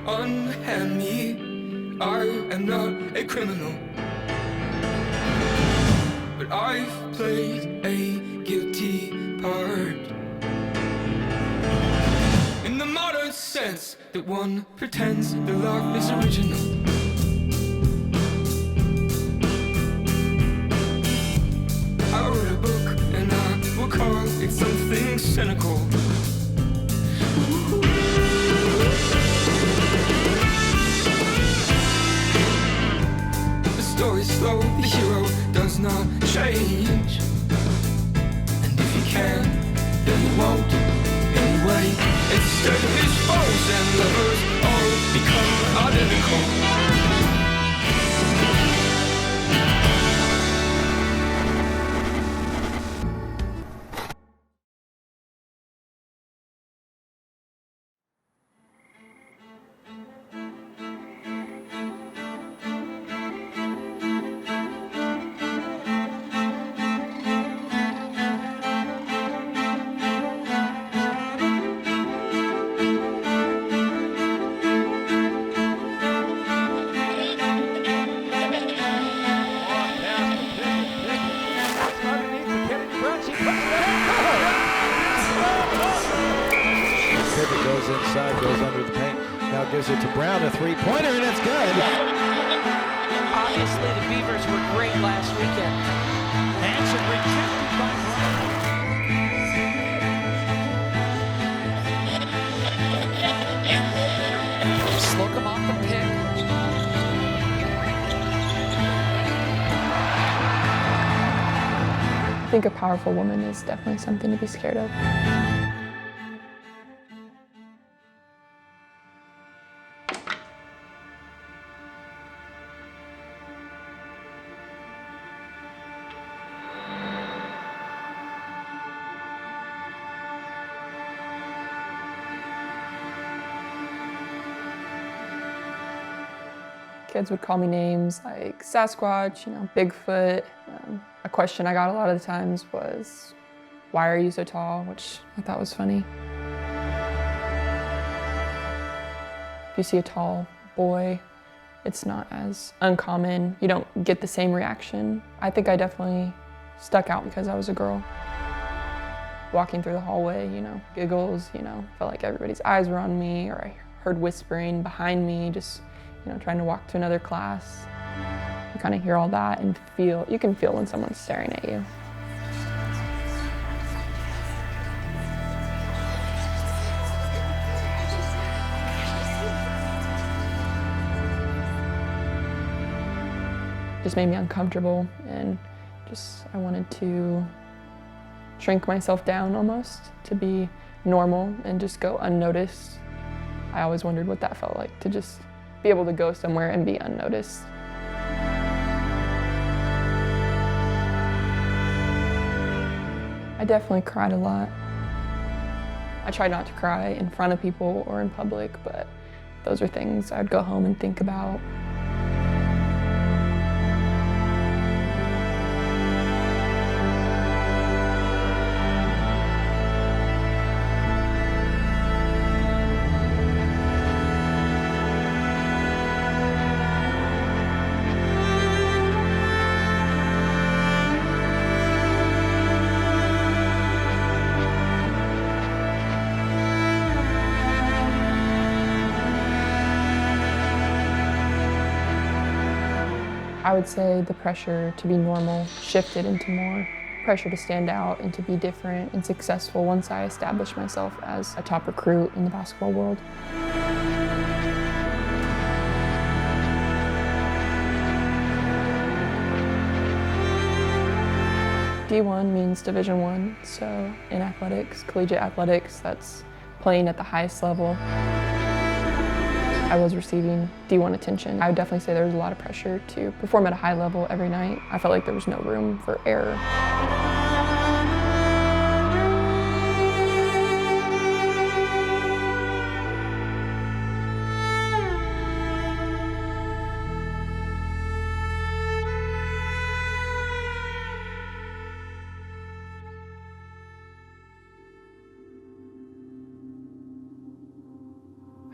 Unhand me, I am not a criminal, but I've played a guilty part in the modern sense that one pretends that love is original. I wrote a book and I will call it something cynical. The story's slow, the hero does not change, and if he can, then he won't anyway. Instead his foes and lovers all become identical. Goes inside, goes under the paint. Now gives it to Brown, a three-pointer, and it's good. Obviously, the Beavers were great last weekend. Hanson rejected by Brown. Slow him off the pick. I think a powerful woman is definitely something to be scared of. Kids would call me names like Sasquatch, Bigfoot. A question I got a lot of the times was, why are you so tall? Which I thought was funny. If you see a tall boy, it's not as uncommon. You don't get the same reaction. I think I definitely stuck out because I was a girl. Walking through the hallway, giggles, felt like everybody's eyes were on me, or I heard whispering behind me, just trying to walk to another class. You kind of hear all that and you can feel when someone's staring at you. Just made me uncomfortable, and I wanted to shrink myself down almost to be normal and just go unnoticed. I always wondered what that felt like, to just be able to go somewhere and be unnoticed. I definitely cried a lot. I tried not to cry in front of people or in public, but those are things I'd go home and think about. I would say the pressure to be normal shifted into more pressure to stand out and to be different and successful once I established myself as a top recruit in the basketball world. D1 means Division I, so in athletics, collegiate athletics, that's playing at the highest level. I was receiving D1 attention. I would definitely say there was a lot of pressure to perform at a high level every night. I felt like there was no room for error.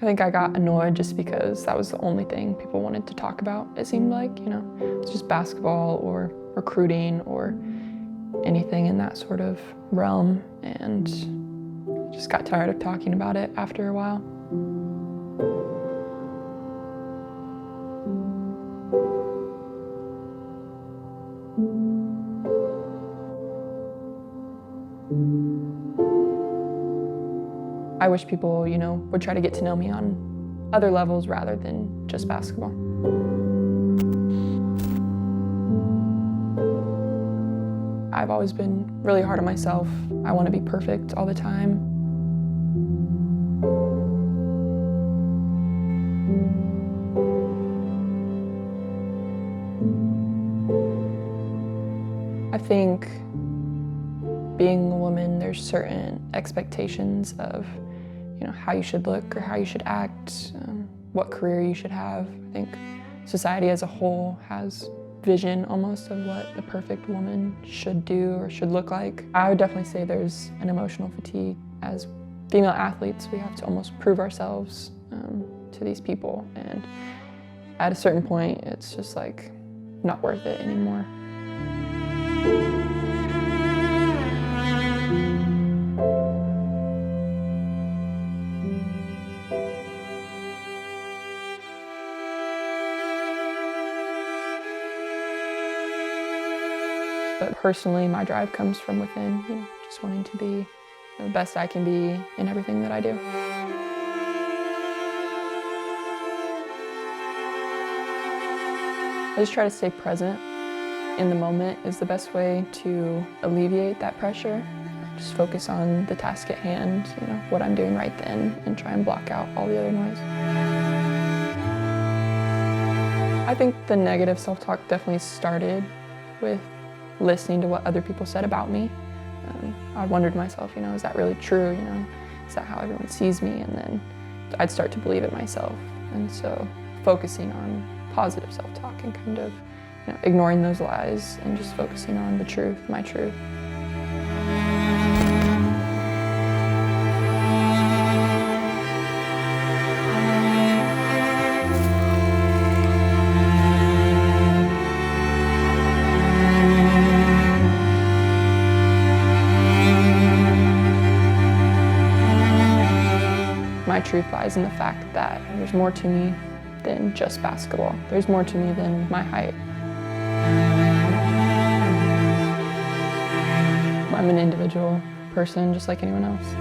I think I got annoyed just because that was the only thing people wanted to talk about, it seemed like, you know. It's just basketball or recruiting or anything in that sort of realm, and just got tired of talking about it after a while. I wish people, you know, would try to get to know me on other levels rather than just basketball. I've always been really hard on myself. I want to be perfect all the time. I think being a woman, there's certain expectations of, you know, how you should look or how you should act, what career you should have. I think society as a whole has vision almost of what the perfect woman should do or should look like. I would definitely say there's an emotional fatigue. As female athletes, we have to almost prove ourselves to these people, and at a certain point, it's just like not worth it anymore. But personally, my drive comes from within, you know, just wanting to be the best I can be in everything that I do. I just try to stay present in the moment is the best way to alleviate that pressure. Just focus on the task at hand, you know, what I'm doing right then, and try and block out all the other noise. I think the negative self-talk definitely started with listening to what other people said about me. I wondered to myself, you know, is that really true? You know, is that how everyone sees me? And then I'd start to believe it myself. And so focusing on positive self-talk and kind of, you know, ignoring those lies and just focusing on the truth, my truth. My truth lies in the fact that there's more to me than just basketball. There's more to me than my height. I'm an individual person just like anyone else.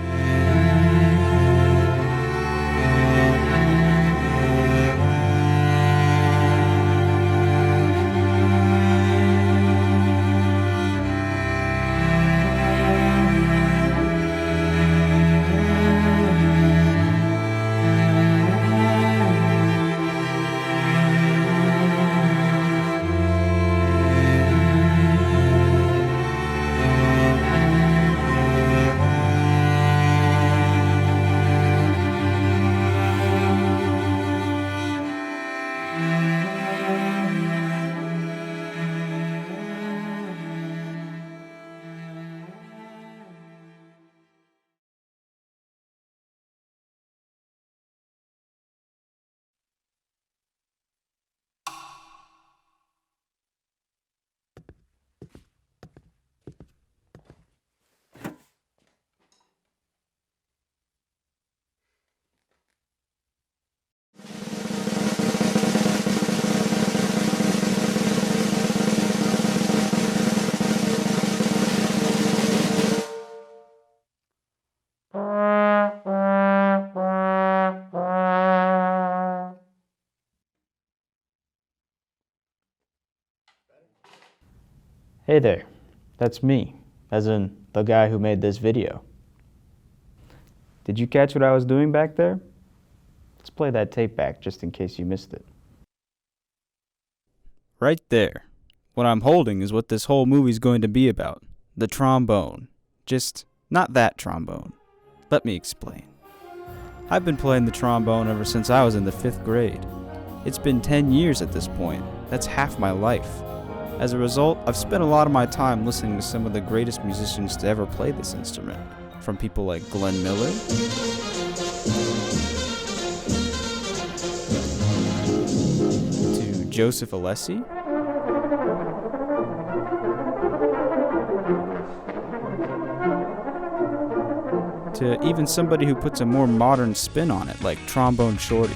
Hey there, that's me, as in the guy who made this video. Did you catch what I was doing back there? Let's play that tape back just in case you missed it. Right there. What I'm holding is what this whole movie's going to be about. The trombone. Just not that trombone. Let me explain. I've been playing the trombone ever since I was in the 5th grade. It's been 10 years at this point. That's half my life. As a result, I've spent a lot of my time listening to some of the greatest musicians to ever play this instrument, from people like Glenn Miller, Joseph Alessi, to even somebody who puts a more modern spin on it, like Trombone Shorty.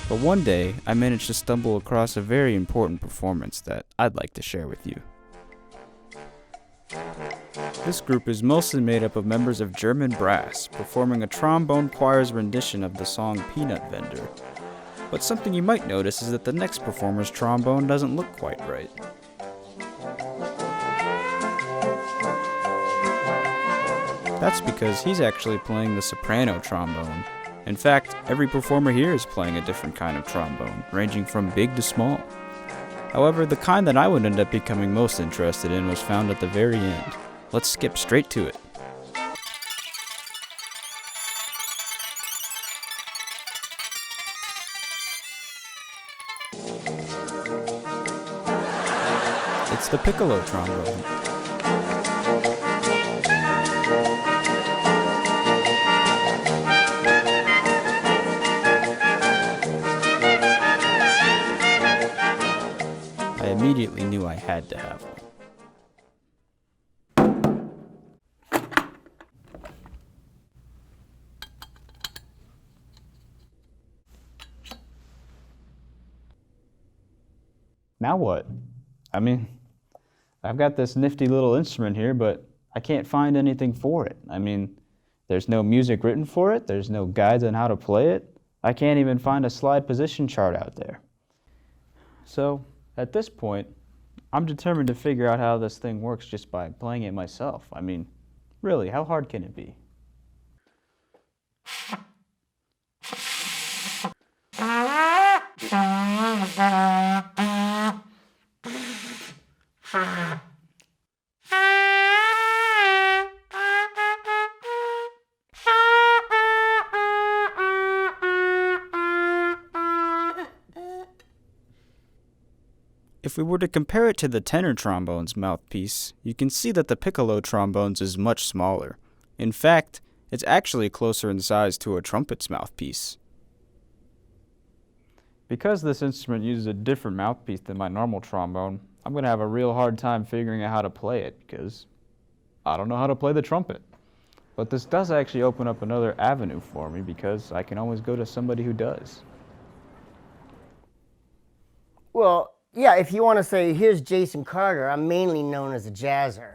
But one day, I managed to stumble across a very important performance that I'd like to share with you. This group is mostly made up of members of German brass, performing a trombone choir's rendition of the song Peanut Vendor. But something you might notice is that the next performer's trombone doesn't look quite right. That's because he's actually playing the soprano trombone. In fact, every performer here is playing a different kind of trombone, ranging from big to small. However, the kind that I would end up becoming most interested in was found at the very end. Let's skip straight to it. It's the piccolo trombone. I immediately knew I had to have one. Now what? I mean, I've got this nifty little instrument here, but I can't find anything for it. I mean, there's no music written for it, there's no guides on how to play it. I can't even find a slide position chart out there. So, at this point, I'm determined to figure out how this thing works just by playing it myself. I mean, really, how hard can it be? If we were to compare it to the tenor trombone's mouthpiece, you can see that the piccolo trombone's is much smaller. In fact, it's actually closer in size to a trumpet's mouthpiece. Because this instrument uses a different mouthpiece than my normal trombone, I'm going to have a real hard time figuring out how to play it because I don't know how to play the trumpet. But this does actually open up another avenue for me because I can always go to somebody who does. Well, yeah, if you want to say, here's Jason Carter, I'm mainly known as a jazzer.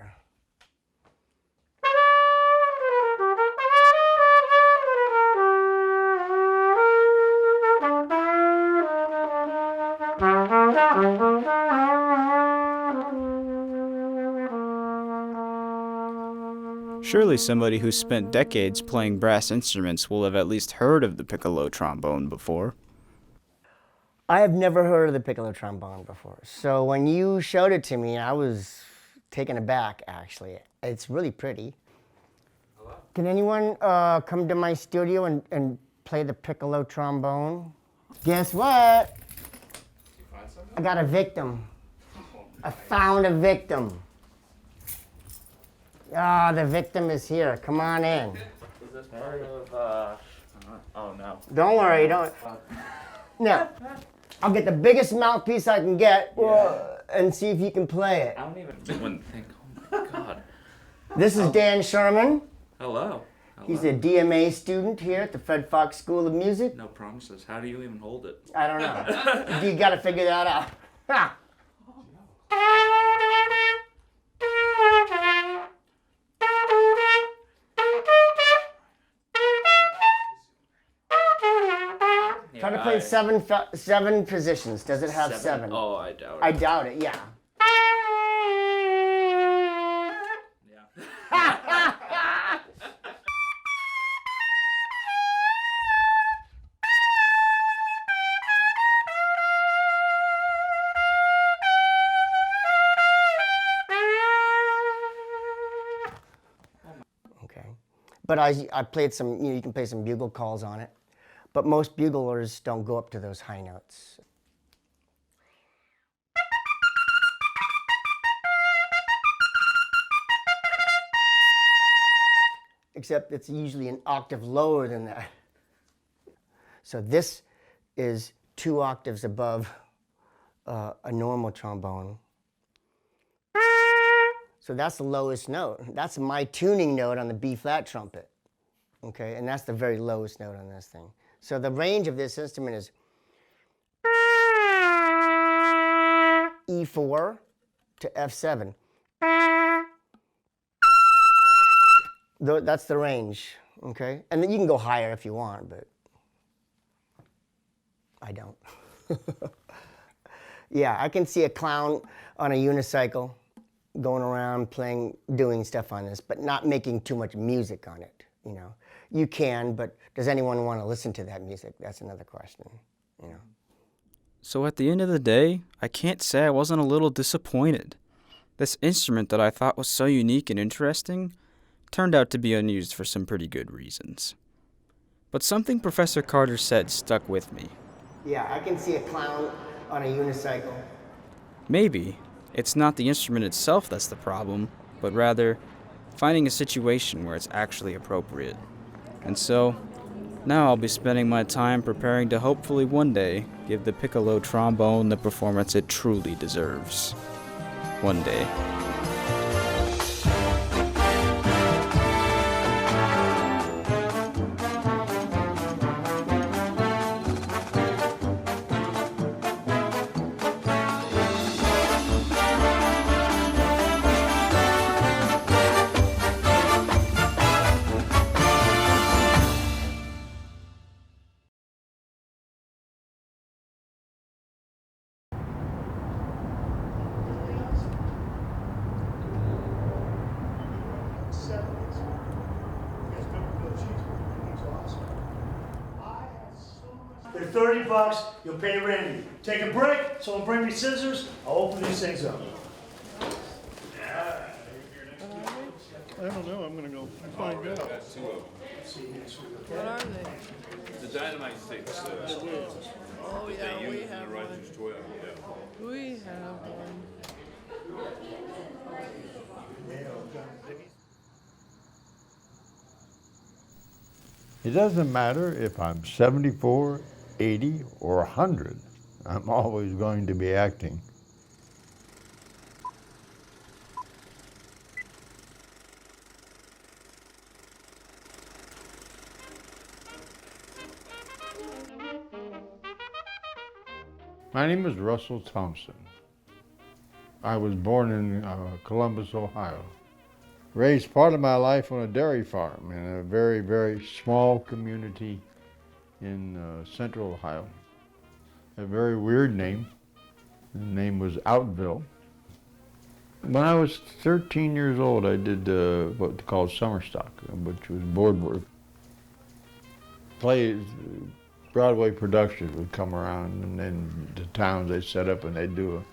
Surely somebody who spent decades playing brass instruments will have at least heard of the piccolo trombone before. I have never heard of the piccolo trombone before. So when you showed it to me, I was taken aback, actually. It's really pretty. Hello? Can anyone come to my studio and play the piccolo trombone? Guess what? I got a victim. I found a victim. Ah, the victim is here. Come on in. Is this part of, oh no. Don't worry, don't. Now, I'll get the biggest mouthpiece I can get and see if you can play it. I don't even think, oh my god. This is Dan Sherman. Hello. He's a DMA student here at the Fred Fox School of Music. No promises. How do you even hold it? I don't know. You gotta figure that out. Ha. Try to play seven positions. Does it have seven? Oh, I doubt it. I doubt it, yeah. Okay. But I played some, you can play some bugle calls on it. But most buglers don't go up to those high notes. except it's usually an octave lower than that. So this is 2 octaves above a normal trombone. So that's the lowest note. That's my tuning note on the B-flat trumpet, okay? And that's the very lowest note on this thing. So the range of this instrument is E4 to F7. That's the range, okay? And then you can go higher if you want, but I don't. Yeah, I can see a clown on a unicycle going around playing, doing stuff on this, but not making too much music on it, you know. You can, but does anyone want to listen to that music? That's another question, you know. So at the end of the day, I can't say I wasn't a little disappointed. This instrument that I thought was so unique and interesting turned out to be unused for some pretty good reasons. But something Professor Carter said stuck with me. Yeah, I can see a clown on a unicycle. Maybe it's not the instrument itself that's the problem, but rather finding a situation where it's actually appropriate. And so, now I'll be spending my time preparing to hopefully one day give the piccolo trombone the performance it truly deserves. One day. They're $30, you'll pay Randy. Take a break, someone bring me scissors, I'll open these things up. I don't know, I'm gonna go find out. What are they? The dynamite sticks. Oh yeah, we have one. 12, yeah. We have one. It doesn't matter if I'm 74, 80, or 100. I'm always going to be acting. My name is Russell Thompson. I was born in Columbus, Ohio. Raised part of my life on a dairy farm in a very, very small community in central Ohio. A very weird name. The name was Outville. When I was 13 years old, I did what they called summer stock, which was board work. Plays, Broadway productions would come around, and then the towns they'd set up and they'd do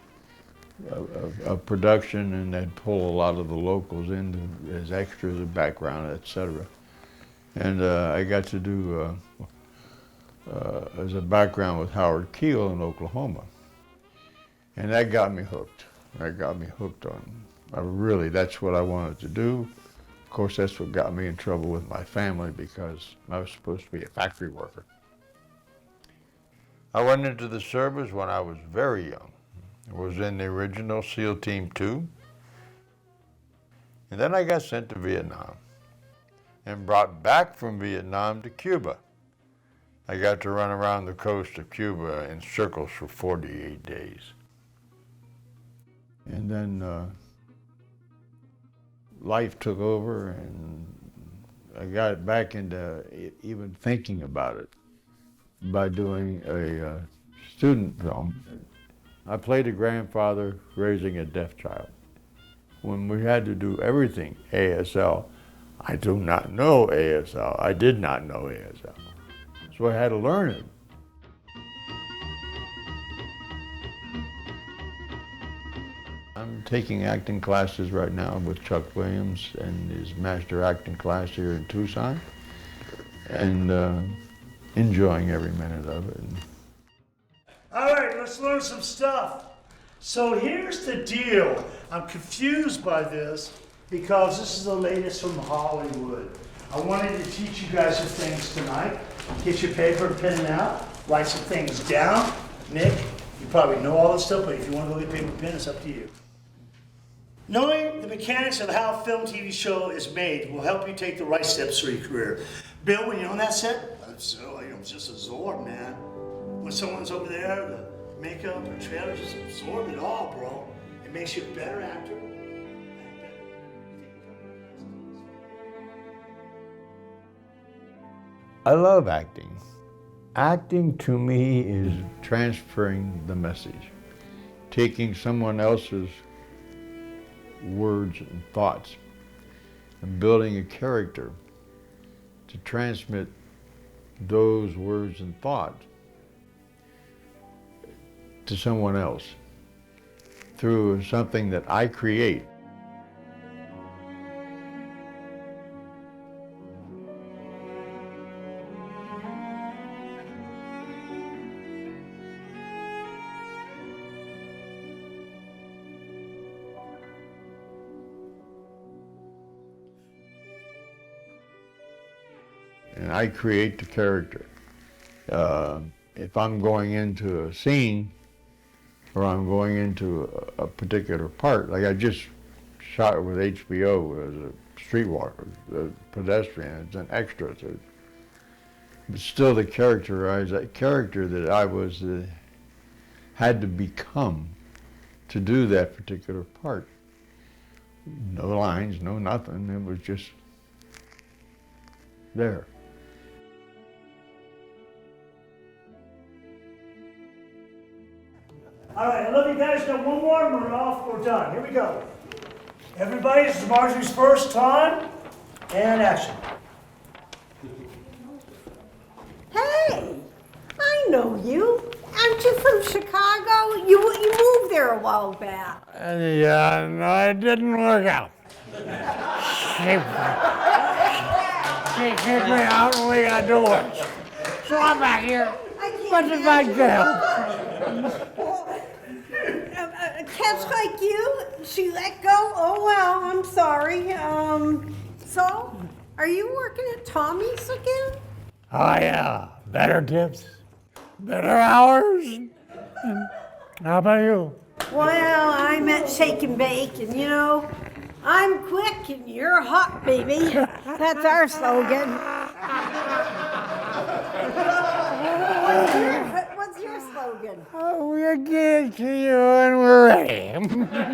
a production, and they'd pull a lot of the locals in as extras and background, etc. And I got to do as a background with Howard Keel in Oklahoma. And that got me hooked. That got me hooked on, really, that's what I wanted to do. Of course, that's what got me in trouble with my family because I was supposed to be a factory worker. I went into the service when I was very young. I was in the original SEAL Team 2. And then I got sent to Vietnam and brought back from Vietnam to Cuba. I got to run around the coast of Cuba in circles for 48 days. And then life took over, and I got back into even thinking about it by doing a student film. I played a grandfather raising a deaf child. When we had to do everything ASL, I do not know ASL. I did not know ASL. So I had to learn it. I'm taking acting classes right now with Chuck Williams and his master acting class here in Tucson, and enjoying every minute of it. All right, let's learn some stuff. So here's the deal. I'm confused by this because this is the latest from Hollywood. I wanted to teach you guys some things tonight. Get your paper and pen out, write some things down. Nick, you probably know all this stuff, but if you want to go get paper and pen, it's up to you. Knowing the mechanics of how a film TV show is made will help you take the right steps through your career. Bill, when you're on that set, it's just absorb, man. When someone's over there, the makeup or trailer, just absorb it all, bro. It makes you a better actor. I love acting. Acting to me is transferring the message, taking someone else's words and thoughts and building a character to transmit those words and thoughts to someone else through something that I create. And I create the character. If I'm going into a scene or I'm going into a particular part, like I just shot with HBO as a streetwalker, a pedestrian, it's an extra. But still the character that I was, had to become to do that particular part. No lines, no nothing, it was just there. All right, I love you guys. Got one more and we're off. We're done. Here we go. Everybody, this is Marjorie's first time. And action. Hey, I know you. Aren't you from Chicago? You moved there a while back. Yeah, no, it didn't work out. She kicked me out and we got divorced. So I'm back here. What if I do? Cats like you, she let go? Oh, well, I'm sorry. So, are you working at Tommy's again? Oh, yeah. Better tips, better hours. How about you? Well, I'm at Shake and Bake, and you know, I'm quick and you're hot, baby. That's our slogan. What's your slogan? Oh, we'll get to you when we're ready. Okay.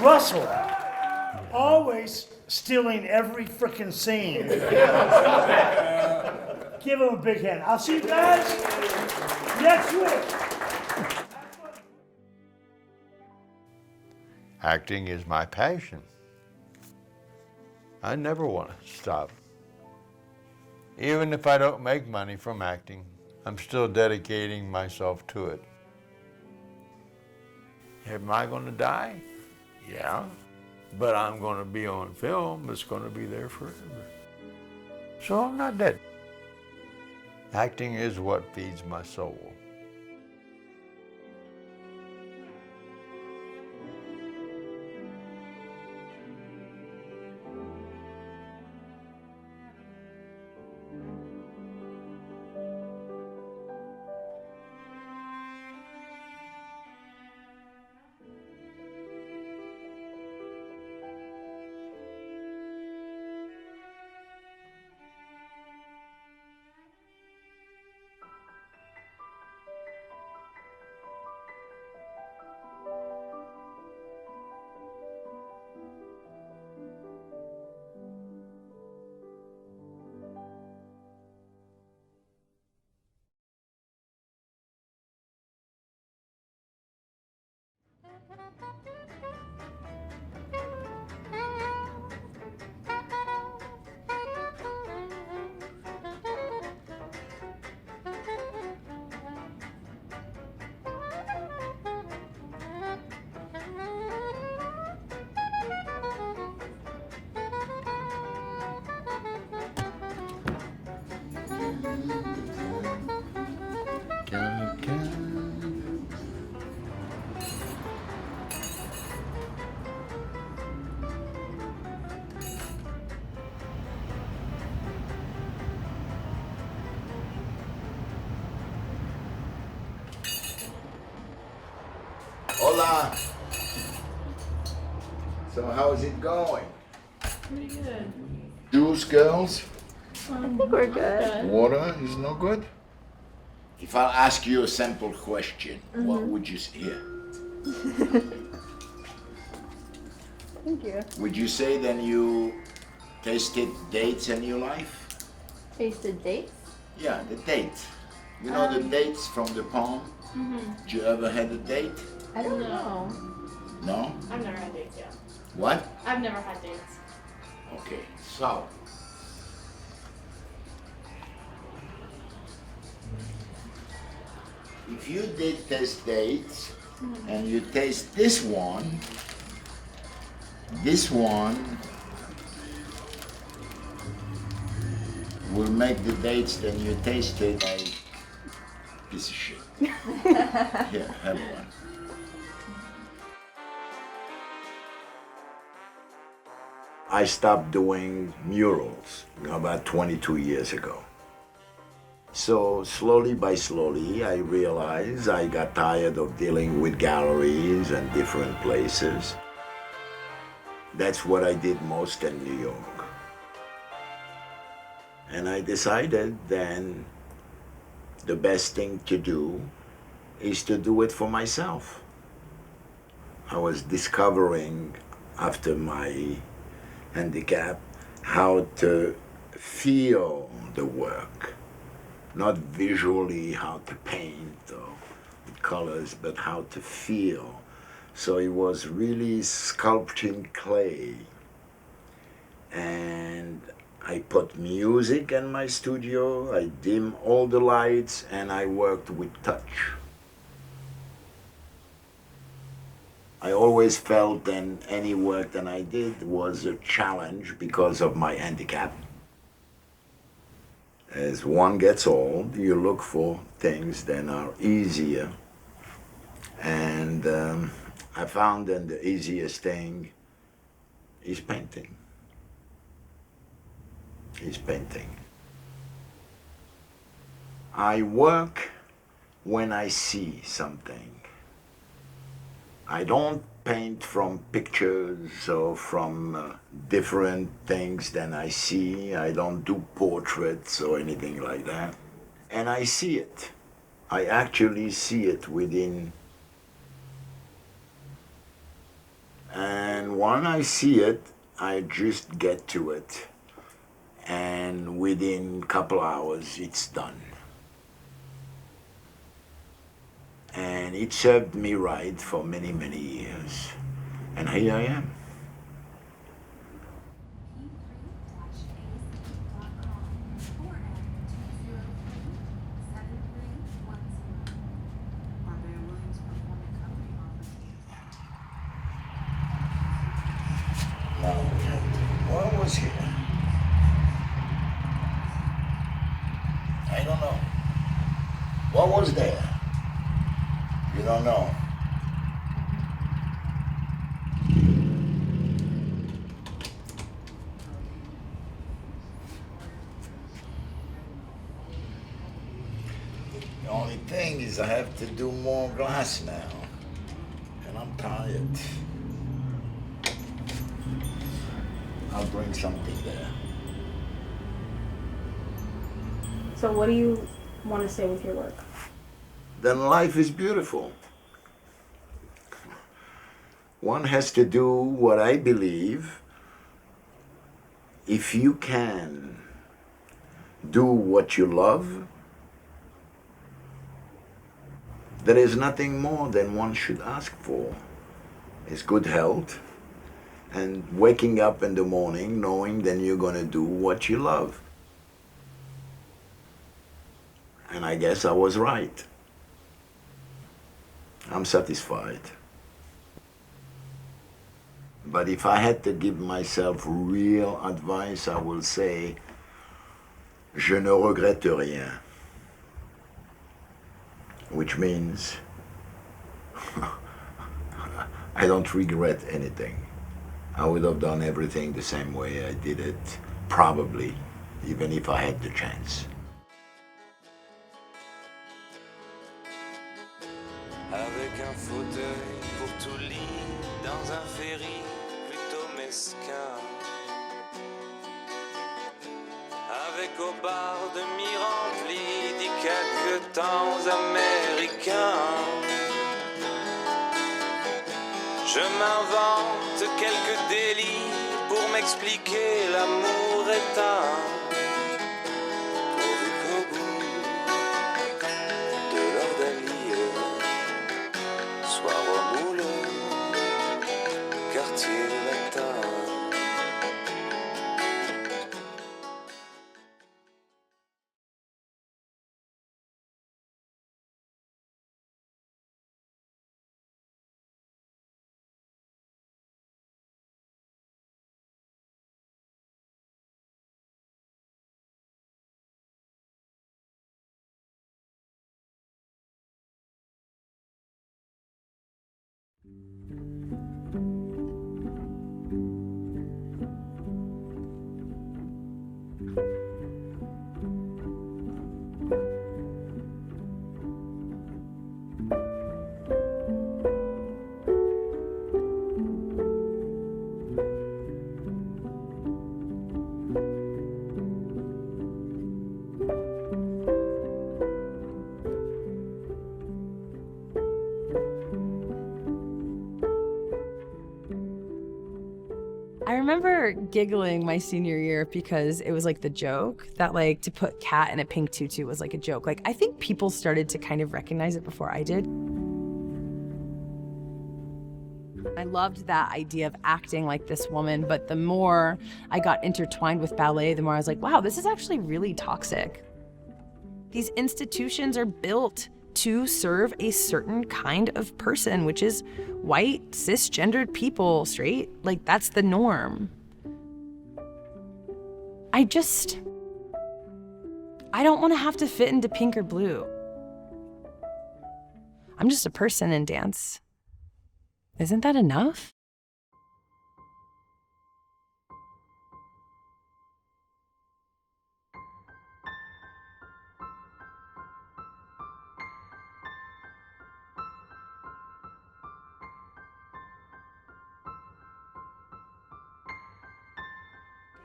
Russell, always stealing every frickin' scene. Give him a big hand. I'll see you guys next week. Acting is my passion. I never want to stop. Even if I don't make money from acting, I'm still dedicating myself to it. Am I going to die? Yeah. But I'm going to be on film. It's going to be there forever. So I'm not dead. Acting is what feeds my soul. Hola. So how's it going? Pretty good. Juice, girls? I think we're good. Water is no good? If I'll ask you a simple question, what would you say? Thank you. Would you say then you tasted dates in your life? Tasted dates? Yeah, the date. You know the dates from the palm? Did you ever had a date? I don't know. No? I've never had dates, yeah. What? I've never had dates. Okay, so. If you did taste dates and you taste this one will make the dates that you tasted a piece of shit. Here, have one. I stopped doing murals about 22 years ago. So slowly by slowly, I realized I got tired of dealing with galleries and different places. That's what I did most in New York. And I decided then the best thing to do is to do it for myself. I was discovering after my handicap how to feel the work. Not visually how to paint or with colors, but how to feel. So it was really sculpting clay. And I put music in my studio, I dim all the lights, and I worked with touch. I always felt that any work that I did was a challenge because of my handicap. As one gets old, you look for things that are easier. And I found that the easiest thing is painting. I work when I see something. I don't paint from pictures or from different things than I see. I don't do portraits or anything like that. And I see it. I actually see it within. And when I see it, I just get to it. And within a couple hours, it's done. And it served me right for many, many years. And here I am. Now, what was here? I don't know. What was there? You don't know. The only thing is I have to do more glass now, and I'm tired. I'll bring something there. So what do you want to say with your work? Then life is beautiful. One has to do what I believe. If you can do what you love, there is nothing more than one should ask for. It's good health and waking up in the morning knowing that you're going to do what you love. And I guess I was right. I'm satisfied. But if I had to give myself real advice, I will say, je ne regrette rien. Which means, I don't regret anything. I would have done everything the same way I did it, probably, even if I had the chance. avec un fauteuil pour tout lit dans un ferry plutôt mesquin. Avec au bar demi-rempli dit quelques temps américains. Je m'invente quelques délits pour m'expliquer l'amour éteint. Pourvu qu'au bout de leur dahlie soit remoulé quartier latin. I remember giggling my senior year because it was like the joke that like to put Kat in a pink tutu was like a joke. Like I think people started to kind of recognize it before I did. I loved that idea of acting like this woman, but the more I got intertwined with ballet, the more I was like, wow, this is actually really toxic. These institutions are built to serve a certain kind of person, which is white, cisgendered people, straight. Like, that's the norm. I don't want to have to fit into pink or blue. I'm just a person in dance. Isn't that enough?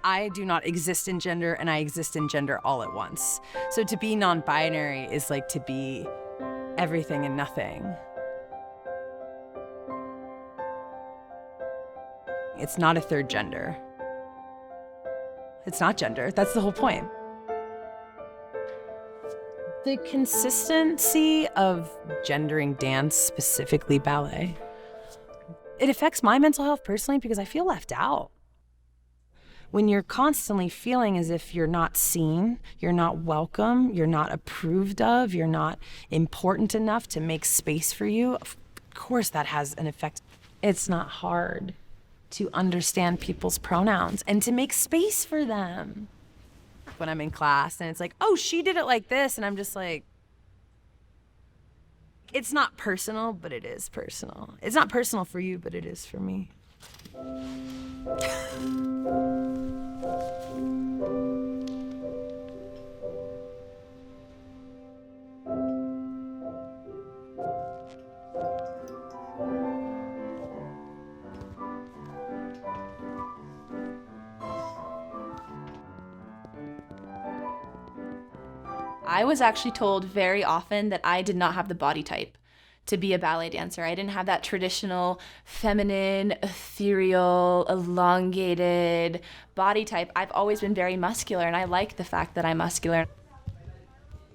I do not exist in gender, and I exist in gender all at once. So to be non-binary is like to be everything and nothing. It's not a third gender. It's not gender. That's the whole point. The consistency of gendering dance, specifically ballet, it affects my mental health personally because I feel left out. When you're constantly feeling as if you're not seen, you're not welcome, you're not approved of, you're not important enough to make space for you, of course that has an effect. It's not hard to understand people's pronouns and to make space for them. When I'm in class and it's like, oh, she did it like this, and I'm just like, it's not personal, but it is personal. It's not personal for you, but it is for me. I was actually told very often that I did not have the body type to be a ballet dancer. I didn't have that traditional feminine, ethereal, elongated body type. I've always been very muscular, and I like the fact that I'm muscular.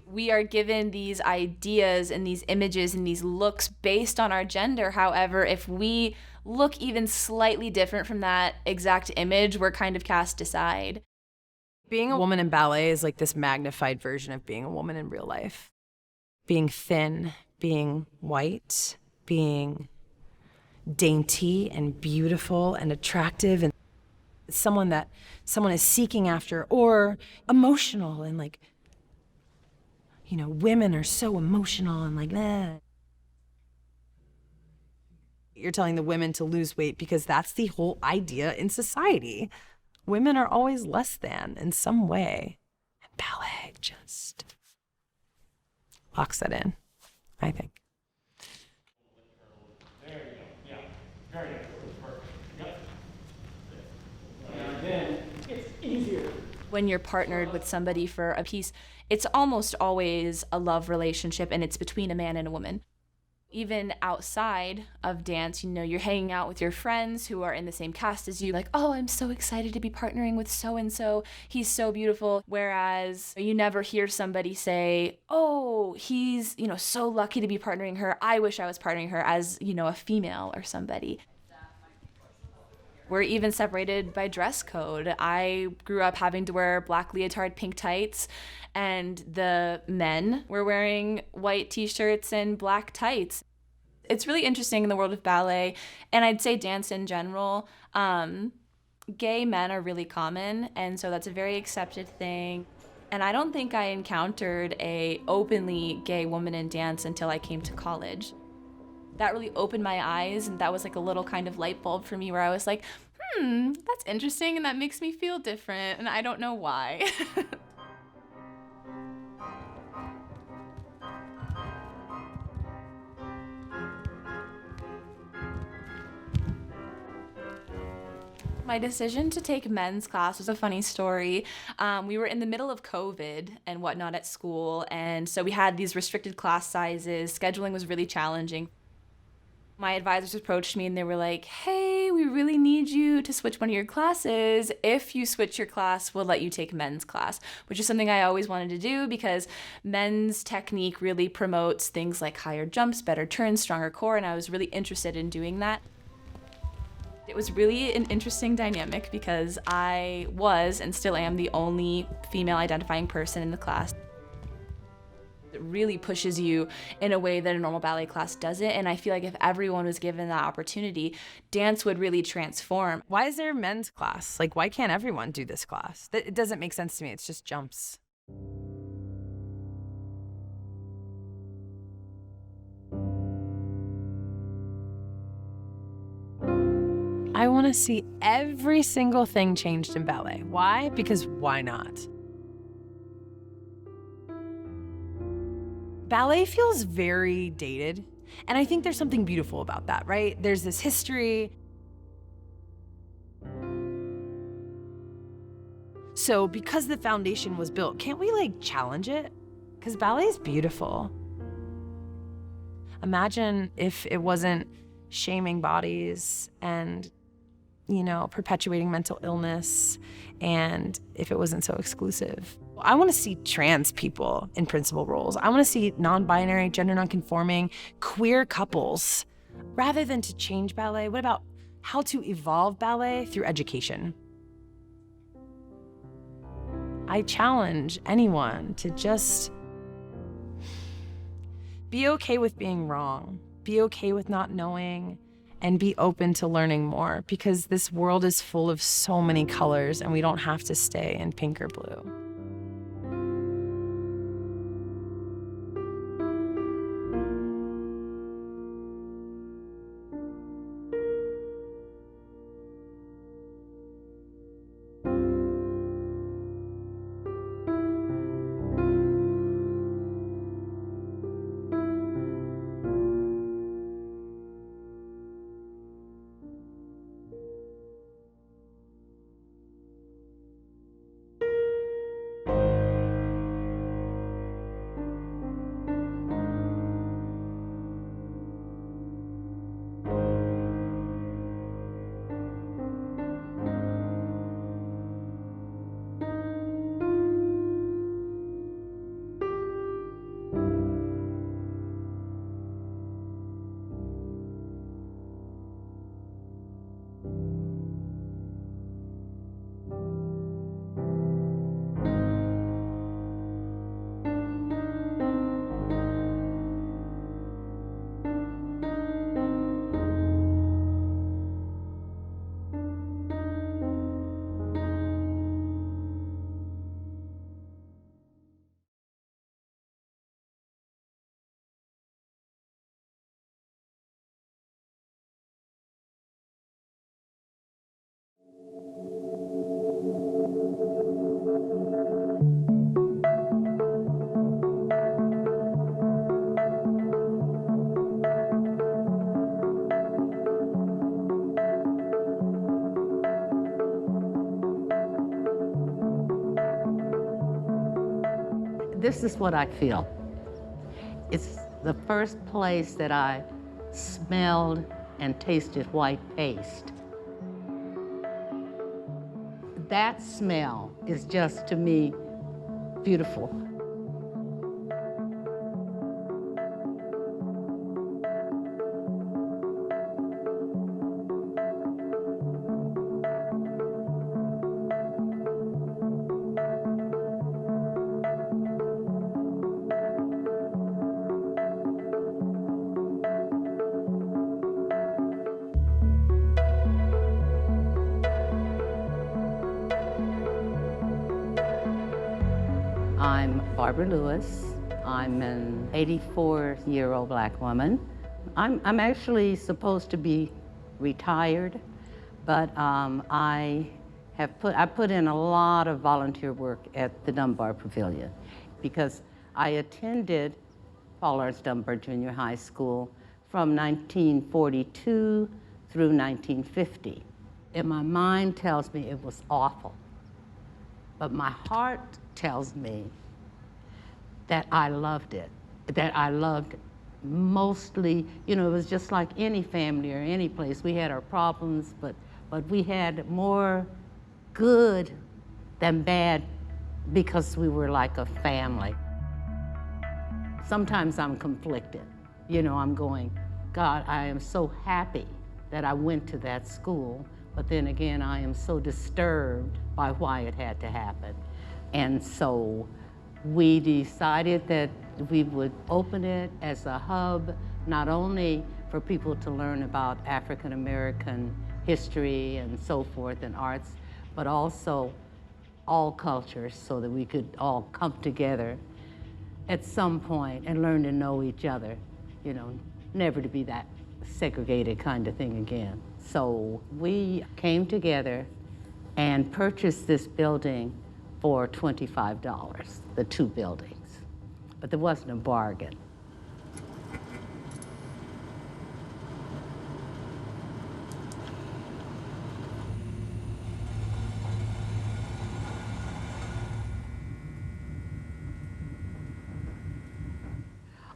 We are given these ideas and these images and these looks based on our gender. However, if we look even slightly different from that exact image, we're kind of cast aside. Being a woman in ballet is like this magnified version of being a woman in real life. Being thin, being white, being dainty and beautiful and attractive, and someone that someone is seeking after, or emotional and like, you know, women are so emotional and like, eh. You're telling the women to lose weight because that's the whole idea in society. Women are always less than in some way. And ballet just locks that in, I think. When you're partnered with somebody for a piece, it's almost always a love relationship, and it's between a man and a woman. Even outside of dance, you're hanging out with your friends who are in the same cast as you, like, oh, I'm so excited to be partnering with so-and-so. He's so beautiful. Whereas you never hear somebody say, oh, he's, so lucky to be partnering her. I wish I was partnering her as, a female or somebody. We're even separated by dress code. I grew up having to wear black leotard, pink tights, and the men were wearing white t-shirts and black tights. It's really interesting in the world of ballet, and I'd say dance in general. Gay men are really common, and so that's a very accepted thing. And I don't think I encountered a openly gay woman in dance until I came to college. That really opened my eyes, and that was like a little kind of light bulb for me where I was like, that's interesting, and that makes me feel different, and I don't know why. My decision to take men's class was a funny story. We were in the middle of COVID and whatnot at school, and so we had these restricted class sizes. Scheduling was really challenging. My advisors approached me and they were like, hey, we really need you to switch one of your classes. If you switch your class, we'll let you take men's class, which is something I always wanted to do because men's technique really promotes things like higher jumps, better turns, stronger core, and I was really interested in doing that. It was really an interesting dynamic because I was and still am the only female identifying person in the class. It really pushes you in a way that a normal ballet class doesn't, and I feel like if everyone was given that opportunity, dance would really transform. Why is there a men's class? Like, why can't everyone do this class? It doesn't make sense to me. It's just jumps. I want to see every single thing changed in ballet. Why? Because why not? Ballet feels very dated, and I think there's something beautiful about that, right? There's this history. So because the foundation was built, can't we challenge it? Because ballet is beautiful. Imagine if it wasn't shaming bodies and perpetuating mental illness, and if it wasn't so exclusive. I want to see trans people in principal roles. I want to see non-binary, gender non-conforming, queer couples. Rather than to change ballet, what about how to evolve ballet through education? I challenge anyone to just be okay with being wrong, be okay with not knowing, and be open to learning more, because this world is full of so many colors and we don't have to stay in pink or blue. This is what I feel. It's the first place that I smelled and tasted white paste. That smell is just, to me, beautiful. I'm Barbara Lewis. I'm an 84-year-old black woman. I'm actually supposed to be retired, but I put in a lot of volunteer work at the Dunbar Pavilion because I attended Paul Laurence Dunbar Junior High School from 1942 through 1950. And my mind tells me it was awful, but my heart tells me that I loved it, that I loved mostly, you know, it was just like any family or any place. We had our problems, but we had more good than bad because we were like a family. Sometimes I'm conflicted. You know, I'm going, God, I am so happy that I went to that school, but then again, I am so disturbed by why it had to happen. And so we decided that we would open it as a hub, not only for people to learn about African American history and so forth and arts, but also all cultures so that we could all come together at some point and learn to know each other, you know, never to be that segregated kind of thing again. So we came together and purchased this building for $25, the two buildings. But there wasn't a bargain.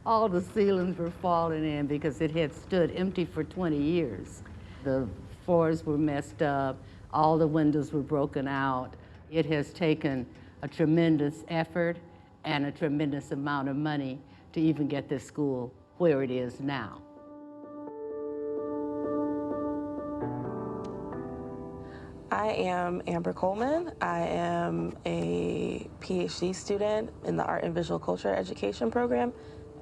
All the ceilings were falling in because it had stood empty for 20 years. The floors were messed up, all the windows were broken out. It has taken a tremendous effort and a tremendous amount of money to even get this school where it is now. I am Amber Coleman. I am a PhD student in the Art and Visual Culture Education program.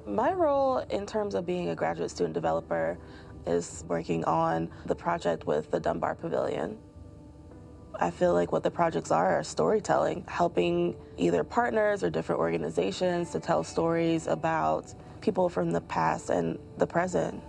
My role in terms of being a graduate student developer is working on the project with the Dunbar Pavilion. I feel like what the projects are storytelling, helping either partners or different organizations to tell stories about people from the past and the present.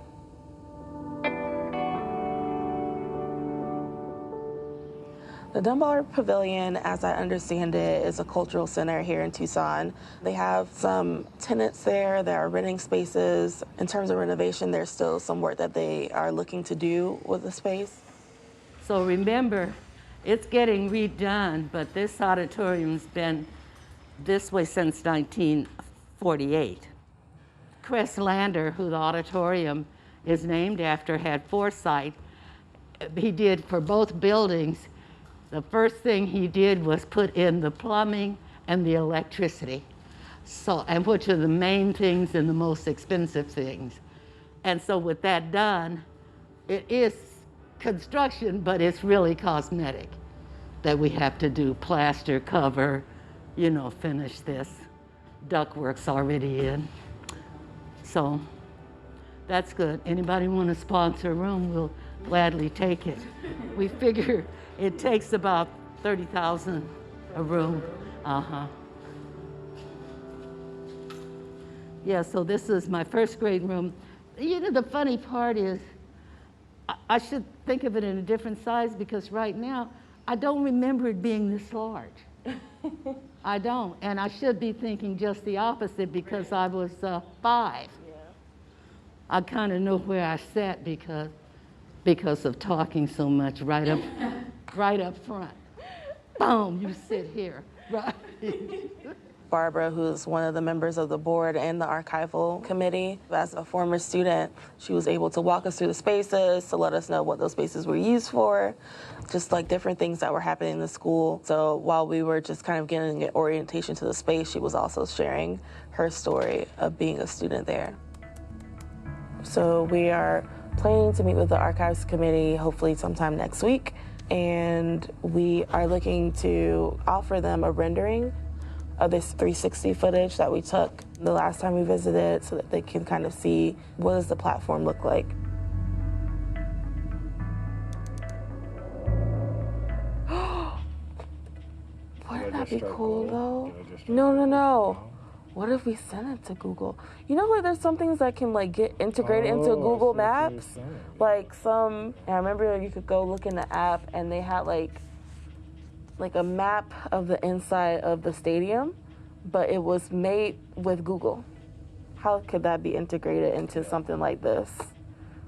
The Dunbar Pavilion, as I understand it, is a cultural center here in Tucson. They have some tenants there, there are renting spaces. In terms of renovation, there's still some work that they are looking to do with the space. So remember, it's getting redone, but this auditorium's been this way since 1948. Chris Lander, who the auditorium is named after, had foresight. He did for both buildings. The first thing he did was put in the plumbing and the electricity, and which are the main things and the most expensive things. And so with that done, it is construction, but it's really cosmetic that we have to do plaster, cover, you know, finish this. Ductwork's already in. So that's good. Anybody want to sponsor a room, we'll gladly take it. We figure it takes about $30,000 a room. Yeah, so this is my first grade room. You know, the funny part is, I should think of it in a different size because right now, I don't remember it being this large. I don't, and I should be thinking just the opposite because I was 5. Yeah. I kind of know where I sat because of talking so much right up front. Boom, you sit here, right? Barbara, who's one of the members of the board and the archival committee. As a former student, she was able to walk us through the spaces, to let us know what those spaces were used for, just like different things that were happening in the school. So while we were just kind of getting an orientation to the space, she was also sharing her story of being a student there. So we are planning to meet with the archives committee hopefully sometime next week, and we are looking to offer them a rendering of this 360 footage that we took the last time we visited so that they can kind of see what does the platform look like. Wouldn't that be cool though? No. What if we send it to Google? You know, like there's some things that can like get integrated into Google Maps. Like and I remember you could go look in the app and they had like a map of the inside of the stadium, but it was made with Google. How could that be integrated into something like this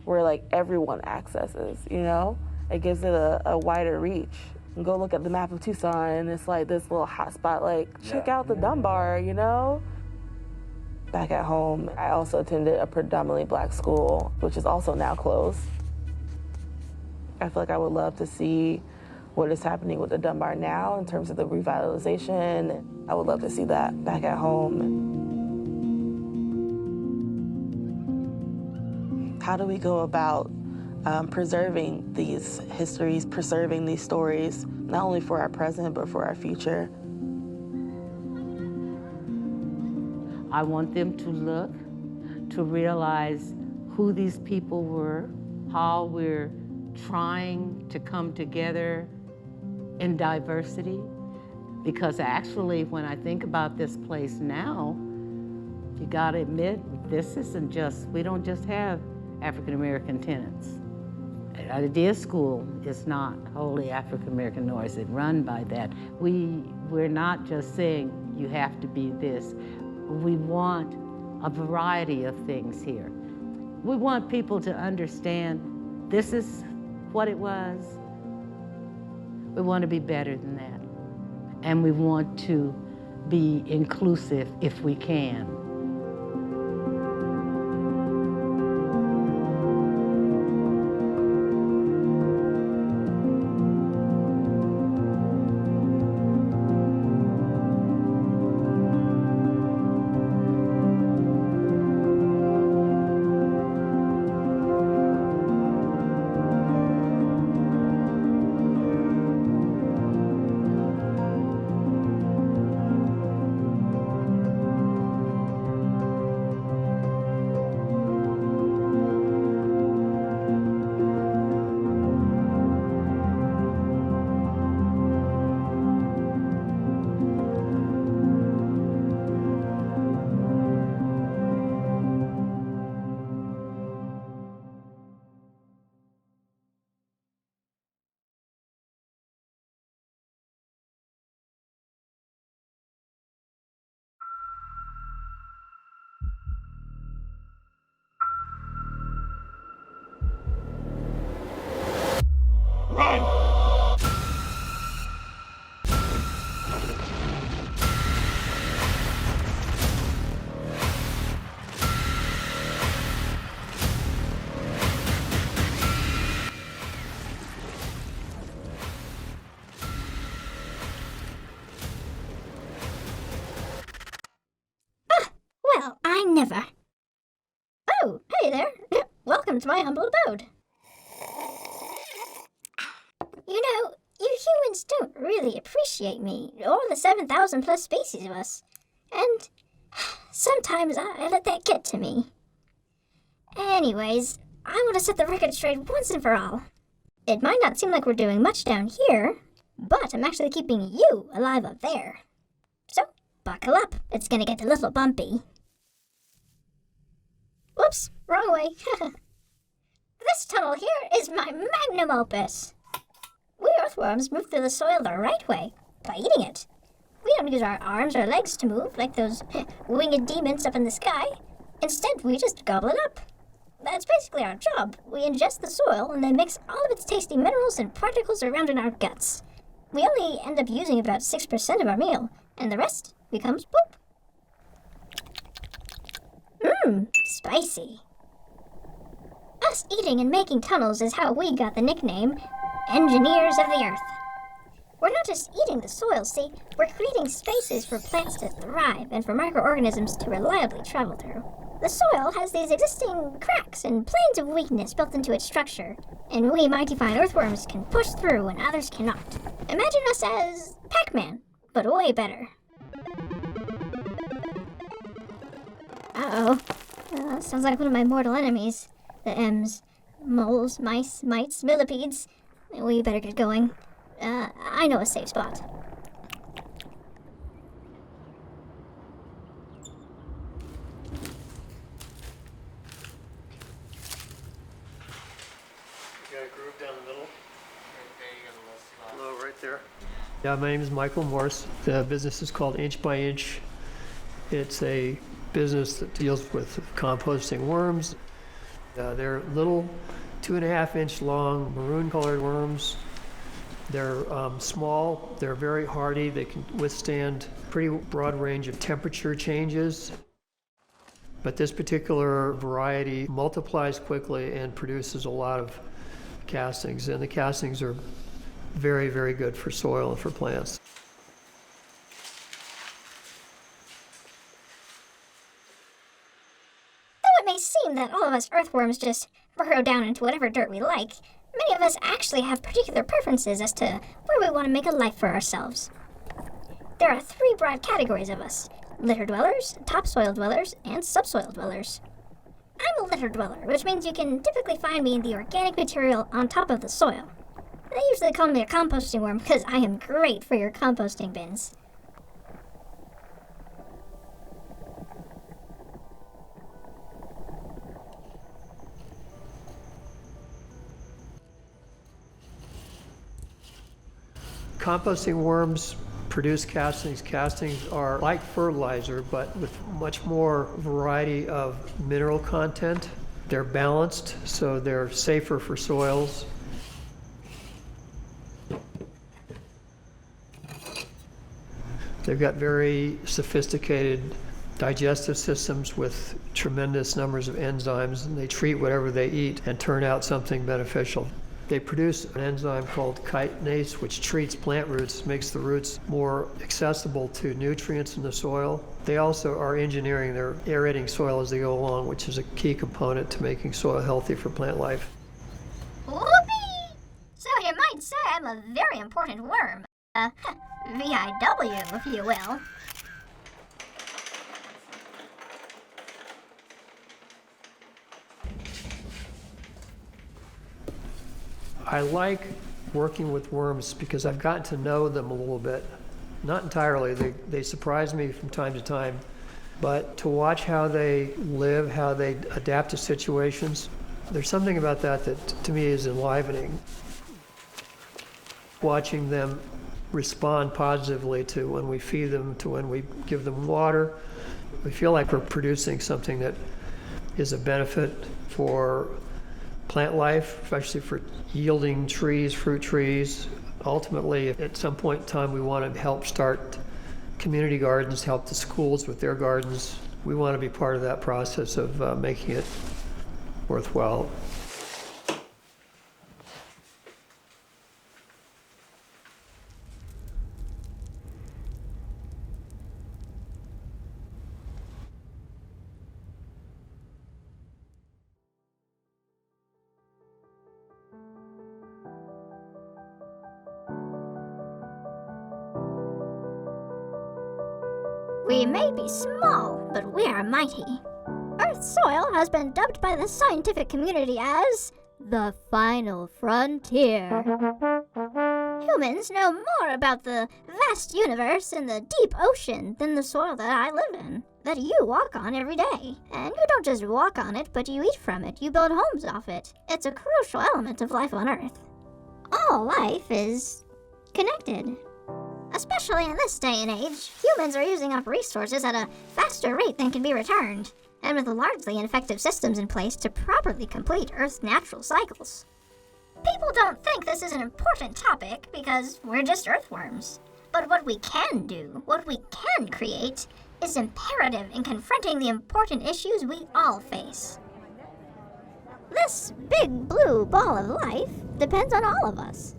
where like everyone accesses, you know? It gives it a wider reach. And go look at the map of Tucson and it's like this little hotspot, like check out the Dunbar, you know? Back at home, I also attended a predominantly black school, which is also now closed. I feel like I would love to see what is happening with the Dunbar now in terms of the revitalization. I would love to see that back at home. How do we go about preserving these histories, preserving these stories, not only for our present, but for our future? I want them to look, to realize who these people were, how we're trying to come together in diversity. Because actually, when I think about this place now, you gotta admit, this isn't just, we don't just have African American tenants. Idea School is not wholly African American, nor is it run by that. We're not just saying you have to be this. We want a variety of things here. We want people to understand this is what it was. We want to be better than that. And we want to be inclusive if we can. Well, I never. Oh, hey there. Welcome to my humble abode. You know, you humans don't really appreciate me, or the 7,000 plus species of us. And sometimes I let that get to me. Anyways, I want to set the record straight once and for all. It might not seem like we're doing much down here, but I'm actually keeping you alive up there. So, buckle up. It's gonna get a little bumpy. Whoops, wrong way. This tunnel here is my magnum opus. We earthworms move through the soil the right way, by eating it. We don't use our arms or legs to move like those winged demons up in the sky. Instead, we just gobble it up. That's basically our job. We ingest the soil and then mix all of its tasty minerals and particles around in our guts. We only end up using about 6% of our meal, and the rest becomes boop. Spicy. Us eating and making tunnels is how we got the nickname Engineers of the Earth. We're not just eating the soil, see? We're creating spaces for plants to thrive and for microorganisms to reliably travel through. The soil has these existing cracks and planes of weakness built into its structure, and we mighty fine earthworms can push through when others cannot. Imagine us as Pac-Man, but way better. Uh-oh. Sounds like one of my mortal enemies. The M's. Moles, mice, mites, millipedes. We better get going. I know a safe spot. You got a groove down the middle? Low right there. Yeah, my name is Michael Morse. The business is called Inch by Inch. It's a business that deals with composting worms. They're little 2.5-inch long maroon colored worms. They're small, they're very hardy, they can withstand a pretty broad range of temperature changes. But this particular variety multiplies quickly and produces a lot of castings, and the castings are very, very good for soil and for plants. Though it may seem that all of us earthworms just burrow down into whatever dirt we like, many of us actually have particular preferences as to where we want to make a life for ourselves. There are 3 broad categories of us: litter dwellers, topsoil dwellers, and subsoil dwellers. I'm a litter dweller, which means you can typically find me in the organic material on top of the soil. They usually call me a composting worm because I am great for your composting bins. Composting worms produce castings. Castings are like fertilizer, but with much more variety of mineral content. They're balanced, so they're safer for soils. They've got very sophisticated digestive systems with tremendous numbers of enzymes, and they treat whatever they eat and turn out something beneficial. They produce an enzyme called chitinase, which treats plant roots, makes the roots more accessible to nutrients in the soil. They also are engineering, they're aerating soil as they go along, which is a key component to making soil healthy for plant life. Whoopee! So you might say I'm a very important worm. VIW, if you will. I like working with worms because I've gotten to know them a little bit. Not entirely, they surprise me from time to time, but to watch how they live, how they adapt to situations, there's something about that that to me is enlivening. Watching them respond positively to when we feed them, to when we give them water. We feel like we're producing something that is a benefit for plant life, especially for yielding trees, fruit trees. Ultimately, at some point in time, we want to help start community gardens, help the schools with their gardens. We want to be part of that process of making it worthwhile. We may be small, but we are mighty. Earth's soil has been dubbed by the scientific community as the final frontier. Humans know more about the vast universe and the deep ocean than the soil that I live in, that you walk on every day. And you don't just walk on it, but you eat from it, you build homes off it. It's a crucial element of life on Earth. All life is connected. Especially in this day and age, humans are using up resources at a faster rate than can be returned, and with largely ineffective systems in place to properly complete Earth's natural cycles. People don't think this is an important topic because we're just earthworms. But what we can do, what we can create, is imperative in confronting the important issues we all face. This big blue ball of life depends on all of us.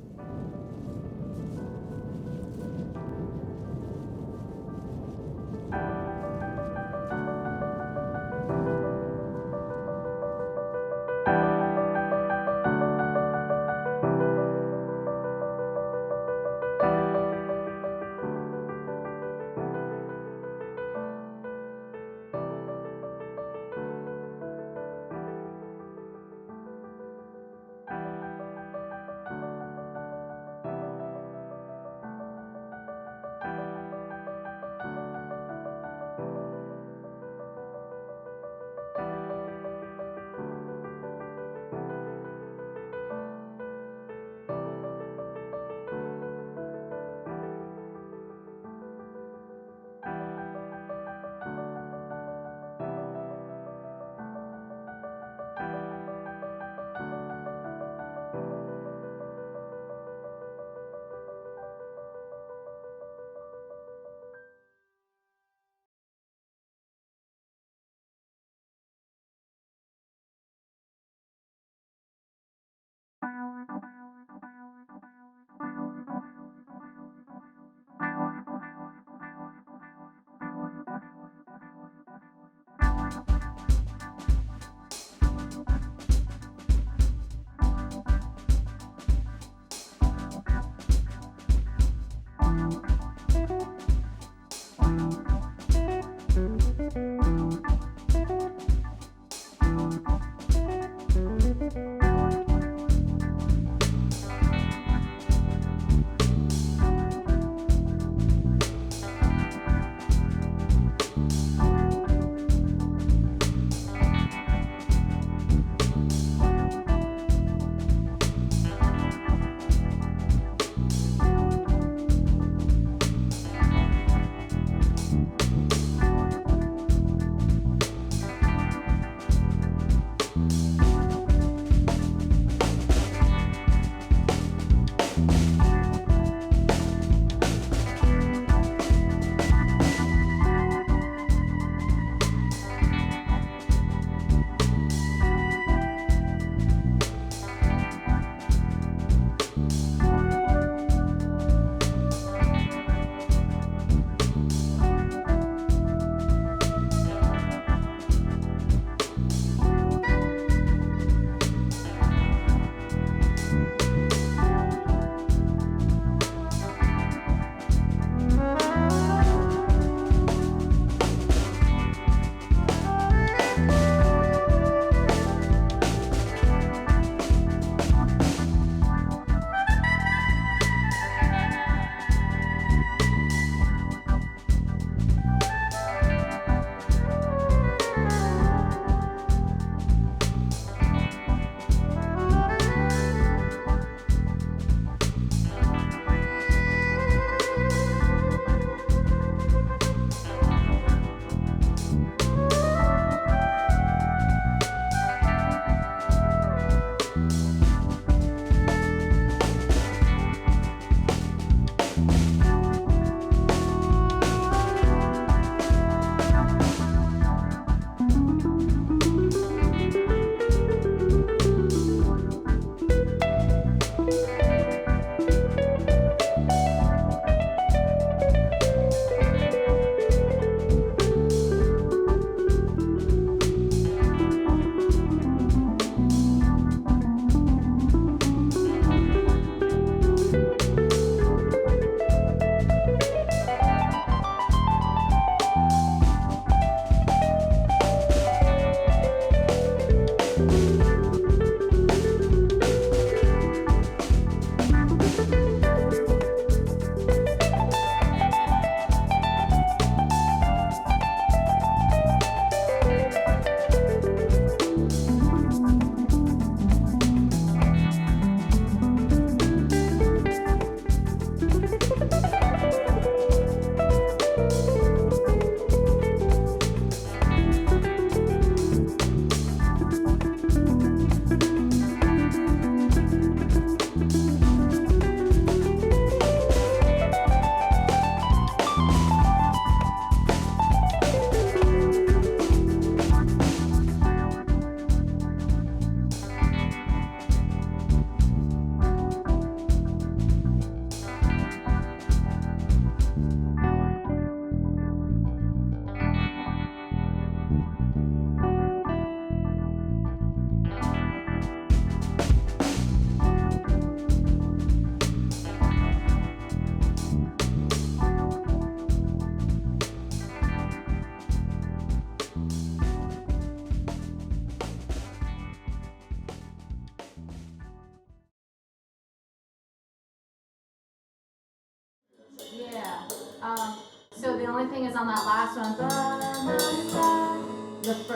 So the only thing is on that last one,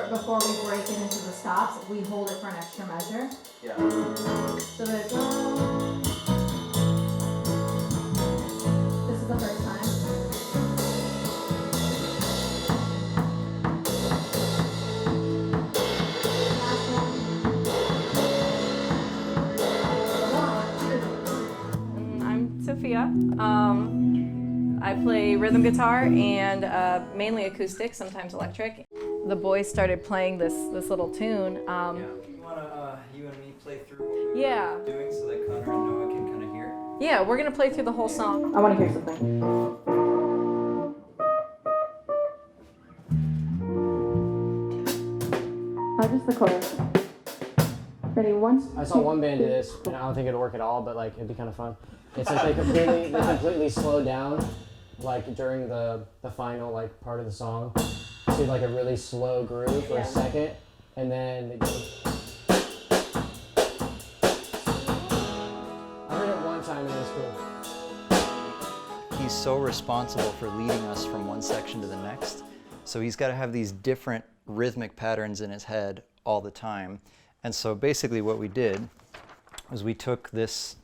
before we break it into the stops, we hold it for an extra measure. Yeah. So there's, this is the first time. I'm Sophia. I play rhythm guitar and mainly acoustic, sometimes electric. The boys started playing this little tune. You wanna you and me play through what we Yeah. were doing so that Connor and Noah can kind of hear? Yeah, we're gonna play through the whole song. I want to hear something. Just the chorus. Ready, once. I saw one band do this, and I don't think it'd work at all, but like it'd be kind of fun. It's like they completely slow down, like during the final like part of the song, to like a really slow groove for a second, and then they do. I heard it one time and it was cool. He's so responsible for leading us from one section to the next. So he's got to have these different rhythmic patterns in his head all the time. And so basically what we did was we took this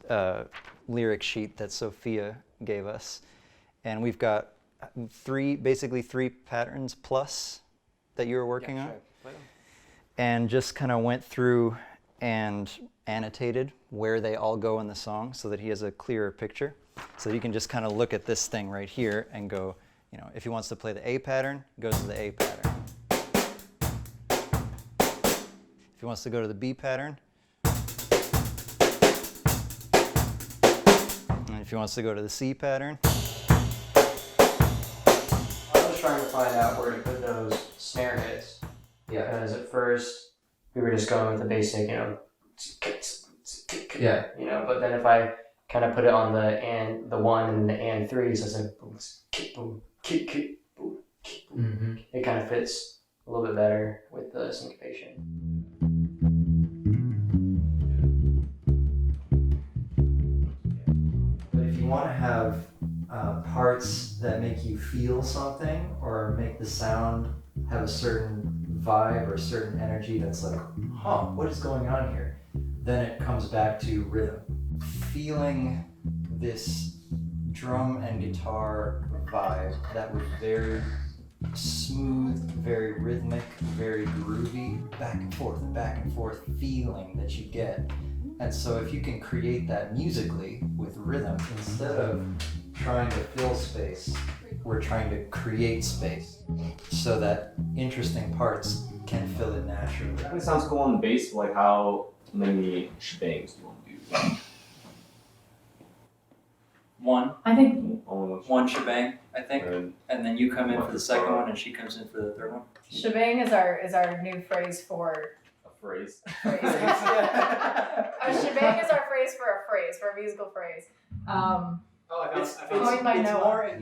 lyric sheet that Sophia gave us, and we've got basically three patterns plus that you were working on. And just kind of went through and annotated where they all go in the song so that he has a clearer picture. So that he can just kind of look at this thing right here and go, you know, if he wants to play the A pattern, he goes to the A pattern. If he wants to go to the B pattern, and if he wants to go to the C pattern. I was trying to find out where to put those snare hits. Yeah. Because at first we were just going with the basic, you know, Yeah. you know. But then if I kind of put it on the one and the and three, so it's like boom, boom, boom, boom. It kind of fits a little bit better with the syncopation. But if you want to have parts that make you feel something or make the sound have a certain vibe or a certain energy that's like, huh, what is going on here? Then it comes back to rhythm. Feeling this drum and guitar vibe that was very smooth, very rhythmic, very groovy, back and forth feeling that you get. And so if you can create that musically with rhythm, instead of trying to fill space, we're trying to create space so that interesting parts can fill it naturally. I think it sounds cool on the bass, but like how many shebangs do you want to do? One. I think One shebang, I think. And then you come in for the second one and she comes in for the third one. shebang is our new phrase for A phrase. a shebang is our phrase for a musical phrase. It's coined by Noah.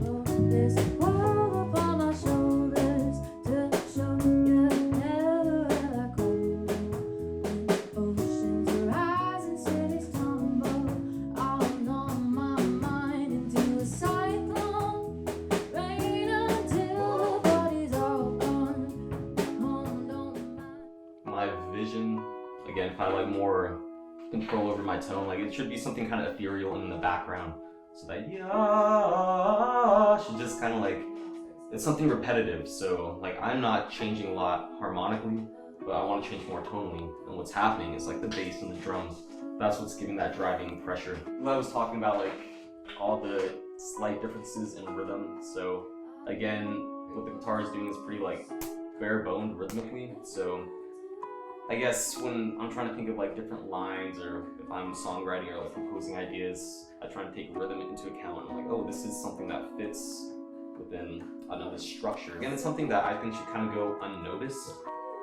more. This world upon my shoulders to show you never let go. When oceans rise and cities tumble, all on my mind into a cyclone. Rain until the body's all gone. My vision, again, kind of like more control over my tone. Like it should be something kind of ethereal in the background. So that should just kind of like, it's something repetitive. So like I'm not changing a lot harmonically, but I want to change more tonally. And what's happening is like the bass and the drums, that's what's giving that driving pressure. I was talking about like all the slight differences in rhythm. So again, what the guitar is doing is pretty like bare boned rhythmically. So I guess when I'm trying to think of like different lines, or if I'm songwriting or like composing ideas, I try to take rhythm into account. I'm like, oh, this is something that fits within another structure. And it's something that I think should kind of go unnoticed.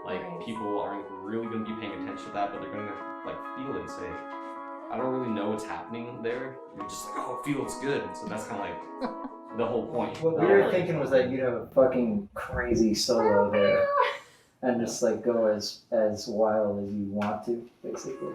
Like people aren't really going to be paying attention to that, but they're going to like feel it and say, I don't really know what's happening there. You're just like, oh, it feels good. So that's kind of like the whole point. What we were thinking was that you'd have a fucking crazy solo there, and just like go as wild as you want to, basically.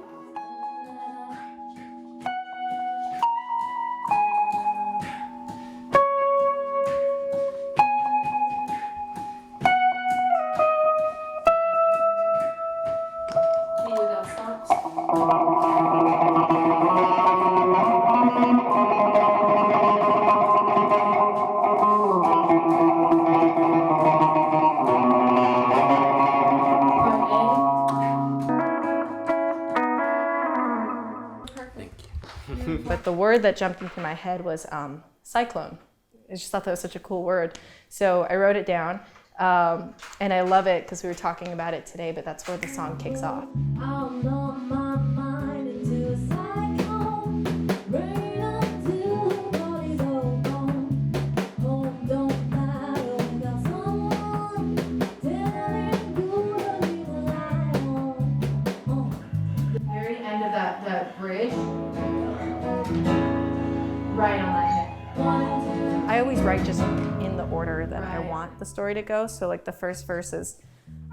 the word that jumped into my head was cyclone. I just thought that was such a cool word. So I wrote it down, and I love it because we were talking about it today, but that's where the song kicks off. That bridge, right on my head. I always write just in the order that I want the story to go. So like the first verse is,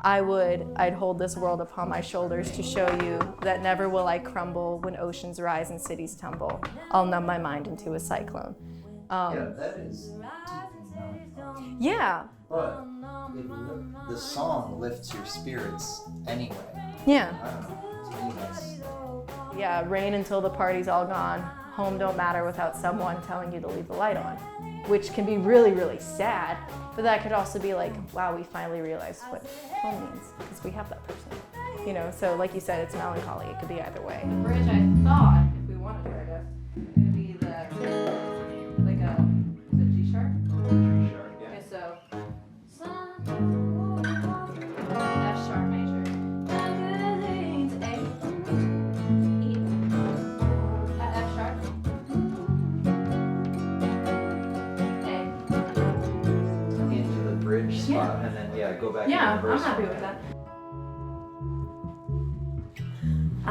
I'd hold this world upon my shoulders to show you that never will I crumble when oceans rise and cities tumble. I'll numb my mind into a cyclone. Yeah, that is. Yeah. But the song lifts your spirits anyway. Yeah. I don't know. To me, that's. Yeah, rain until the party's all gone. Home don't matter without someone telling you to leave the light on, which can be really, really sad. But that could also be like, wow, we finally realized what home means because we have that person. You know, so like you said, it's melancholy. It could be either way. The bridge, I thought, if we wanted to, I guess, it would be like a, is it G sharp? G sharp, yeah. Okay, so F sharp major. Spot, and then go back. Yeah, to the verse. I'm happy with that. I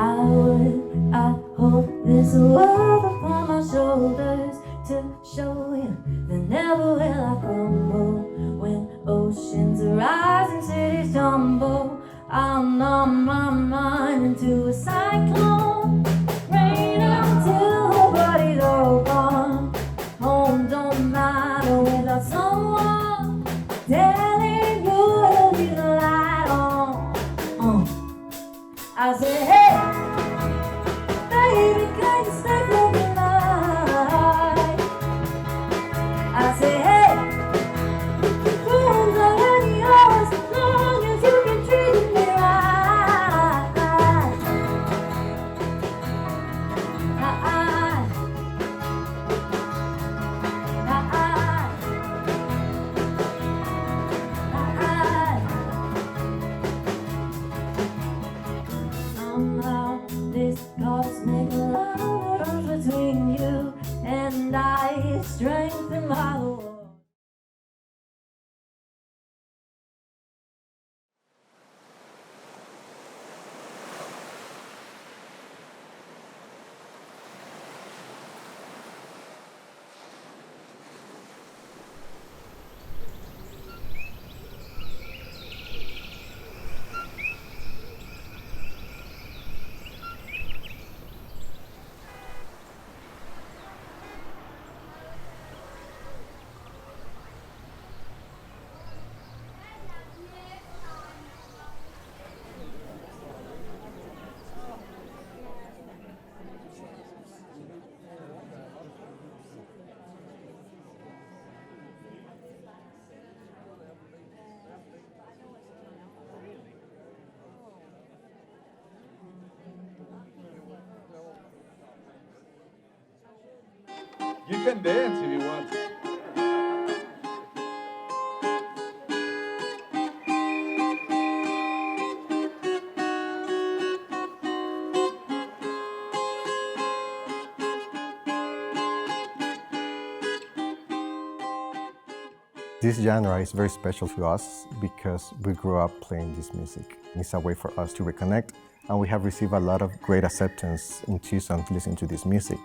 hold this world upon my shoulders to show you that never will I crumble when oceans rise and cities tumble. I'll numb my mind into a cyclone, rain until the body's all gone. Home don't matter without someone telling you to leave the light on. I say, hey, baby, can you stay for the night? I say, hey, the phone's already yours as long as you can treat me right. Somehow this cosmic love between you and I strengthen my world. You can dance if you want. This genre is very special to us because we grew up playing this music. It's a way for us to reconnect, and we have received a lot of great acceptance in Tucson listening to this music.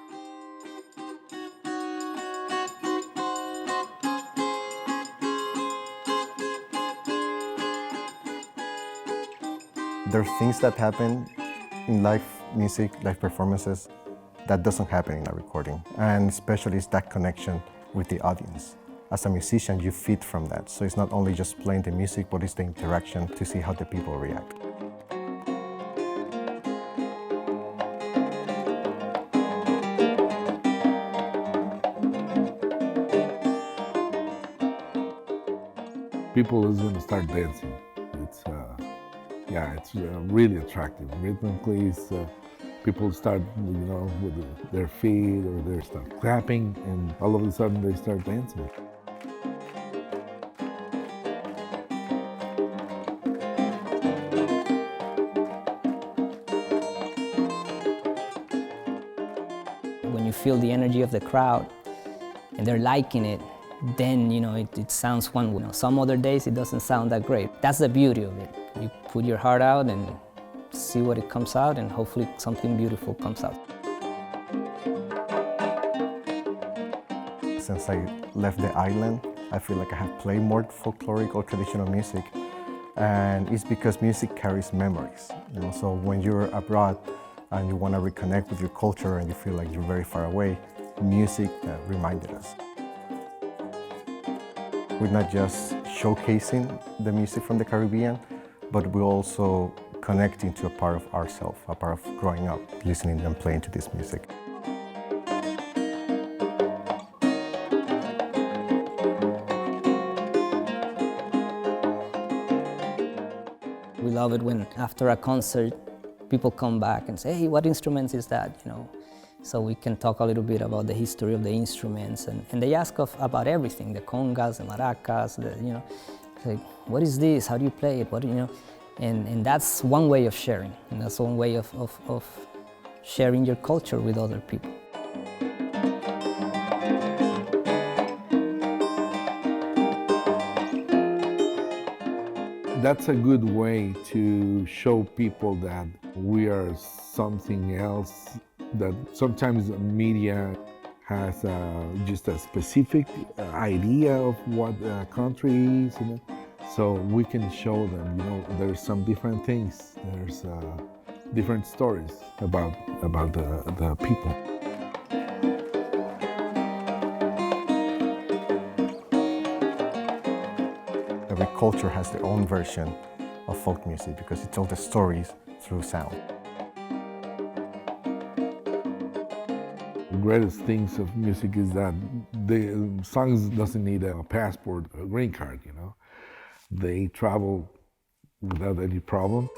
There are things that happen in live music, live performances, that doesn't happen in a recording, and especially it's that connection with the audience. As a musician, you feed from that, so it's not only just playing the music, but it's the interaction to see how the people react. People listen and start dancing. It's really attractive. Rhythmically, People start, with their feet or they start clapping, and all of a sudden they start dancing. When you feel the energy of the crowd and they're liking it, then it sounds one way. Some other days it doesn't sound that great. That's the beauty of it. You put your heart out and see what it comes out, and hopefully something beautiful comes out. Since I left the island, I feel like I have played more folkloric or traditional music, and it's because music carries memories. So when you're abroad and you want to reconnect with your culture and you feel like you're very far away, music reminded us. We're not just showcasing the music from the Caribbean, but we're also connecting to a part of ourselves, a part of growing up, listening and playing to this music. We love it when after a concert, people come back and say, hey, what instruments is that? So we can talk a little bit about the history of the instruments, and they ask about everything, the congas, the maracas, like, what is this? How do you play it? And that's one way of sharing, and that's one way of sharing your culture with other people. That's a good way to show people that we are something else, that sometimes media has just a specific idea of what a country is, so we can show them, there's some different things, there's different stories about the people. Every culture has their own version of folk music because it tells the stories through sound. The greatest things of music is that the songs doesn't need a passport, a green card, They travel without any problem.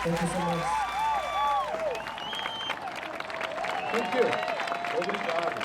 Thank you so much. Thank you. Obrigado.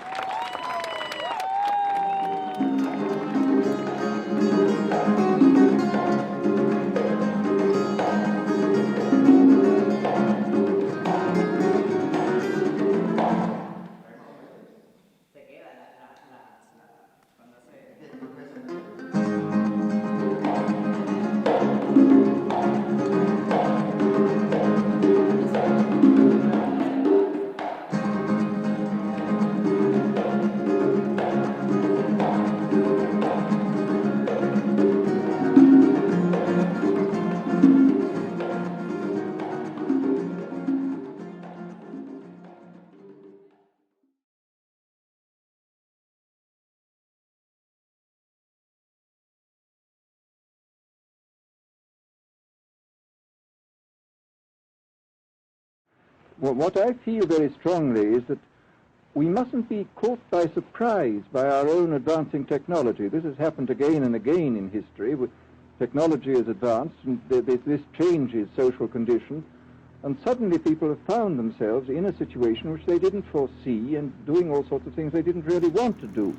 Well, what I feel very strongly is that we mustn't be caught by surprise by our own advancing technology. This has happened again and again in history. Technology has advanced, and this changes social conditions, and suddenly people have found themselves in a situation which they didn't foresee and doing all sorts of things they didn't really want to do.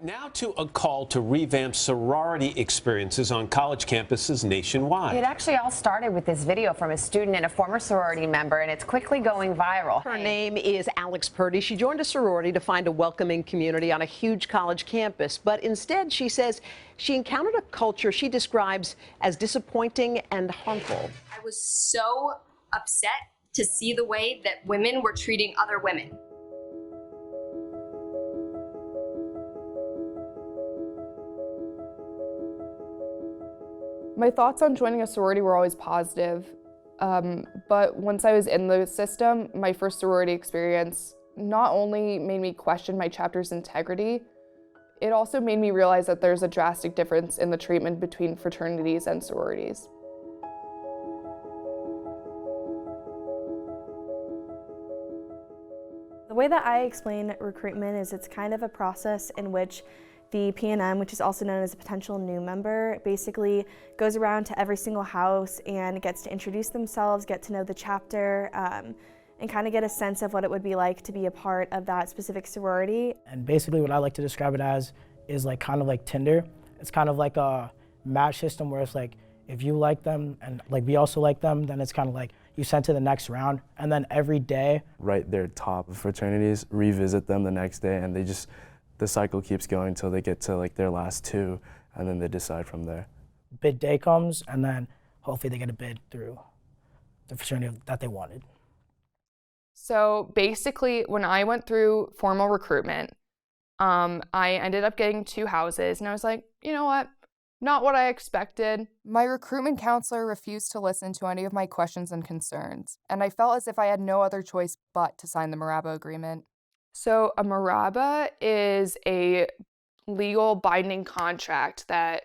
Now to a call to revamp sorority experiences on college campuses nationwide. It actually all started with this video from a student and a former sorority member, and it's quickly going viral. Her name is Alex Purdy. She joined a sorority to find a welcoming community on a huge college campus. But instead, she says she encountered a culture she describes as disappointing and harmful. I was so upset to see the way that women were treating other women. My thoughts on joining a sorority were always positive, but once I was in the system, my first sorority experience not only made me question my chapter's integrity, it also made me realize that there's a drastic difference in the treatment between fraternities and sororities. The way that I explain recruitment is it's kind of a process in which the PNM, which is also known as a potential new member, basically goes around to every single house and gets to introduce themselves, get to know the chapter, and kind of get a sense of what it would be like to be a part of that specific sorority. And basically what I like to describe it as is like kind of like Tinder. It's kind of like a match system where it's like, if you like them and like we also like them, then it's kind of like you send to the next round, and then every day write their top fraternities, revisit them the next day, and the cycle keeps going until they get to like their last two, and then they decide from there. Bid day comes, and then hopefully they get a bid through the fraternity that they wanted. So basically, when I went through formal recruitment, I ended up getting 2 houses, and I was like, you know what? Not what I expected. My recruitment counselor refused to listen to any of my questions and concerns, and I felt as if I had no other choice but to sign the Maraba agreement. So a Maraba is a legal binding contract that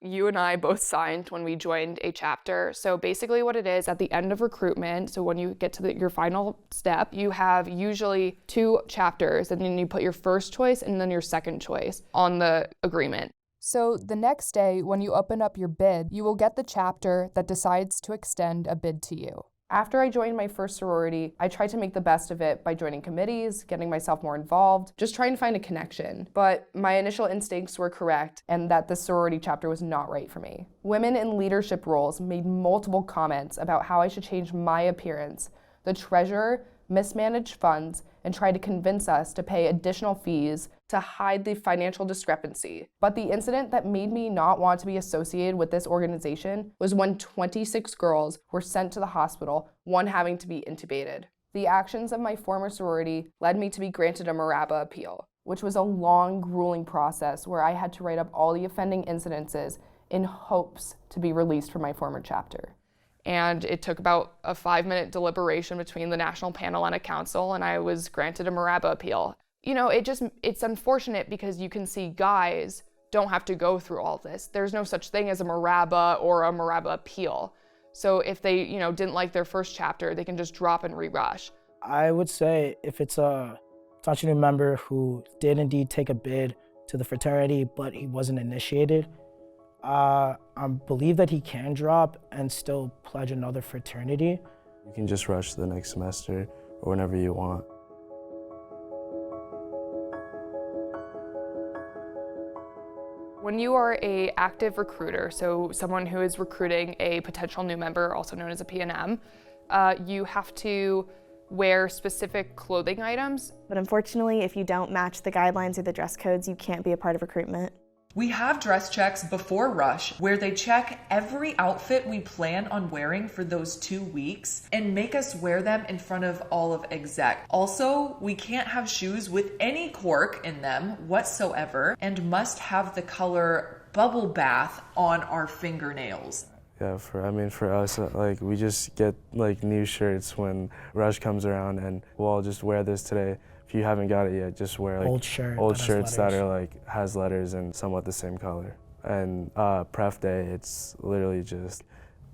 you and I both signed when we joined a chapter. So basically what it is, at the end of recruitment, so when you get to your final step, you have usually 2 chapters, and then you put your first choice and then your second choice on the agreement. So the next day, when you open up your bid, you will get the chapter that decides to extend a bid to you. After I joined my first sorority, I tried to make the best of it by joining committees, getting myself more involved, just trying to find a connection. But my initial instincts were correct, and that the sorority chapter was not right for me. Women in leadership roles made multiple comments about how I should change my appearance. The treasurer mismanaged funds and tried to convince us to pay additional fees to hide the financial discrepancy. But the incident that made me not want to be associated with this organization was when 26 girls were sent to the hospital, one having to be intubated. The actions of my former sorority led me to be granted a Maraba appeal, which was a long, grueling process where I had to write up all the offending incidences in hopes to be released from my former chapter. And it took about a 5-minute deliberation between the National Panel and a council, and I was granted a Maraba appeal. You know, it's unfortunate because you can see guys don't have to go through all this. There's no such thing as a Maraba or a Maraba appeal. So if they, didn't like their first chapter, they can just drop and re-rush. I would say if it's a new member who did indeed take a bid to the fraternity, but he wasn't initiated, I believe that he can drop and still pledge another fraternity. You can just rush the next semester or whenever you want. When you are an active recruiter, so someone who is recruiting a potential new member, also known as a PNM, you have to wear specific clothing items. But unfortunately, if you don't match the guidelines or the dress codes, you can't be a part of recruitment. We have dress checks before rush where they check every outfit we plan on wearing for those 2 weeks and make us wear them in front of all of exec. Also, we can't have shoes with any cork in them whatsoever and must have the color Bubble Bath on our fingernails. Yeah, for us, we just get new shirts when rush comes around, and we'll all just wear this today. If you haven't got it yet, just wear old shirts that are has letters and somewhat the same color. And pref day, it's literally just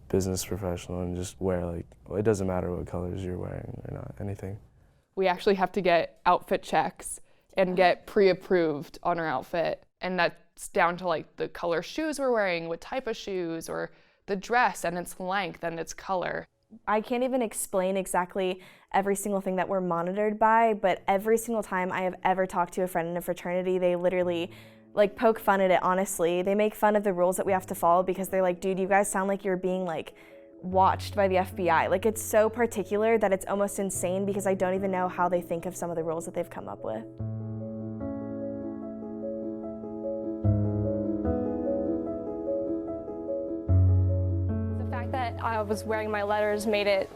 business professional, and just wear it doesn't matter what colors you're wearing or not, anything. We actually have to get outfit checks and get pre-approved on our outfit, and that's down to the color shoes we're wearing, what type of shoes, or the dress and its length and its color. I can't even explain exactly every single thing that we're monitored by, but every single time I have ever talked to a friend in a fraternity, they literally like poke fun at it, honestly. They make fun of the rules that we have to follow because they're like, dude, you guys sound like you're being like watched by the FBI. Like, it's so particular that it's almost insane because I don't even know how they think of some of the rules that they've come up with. The fact that I was wearing my letters made it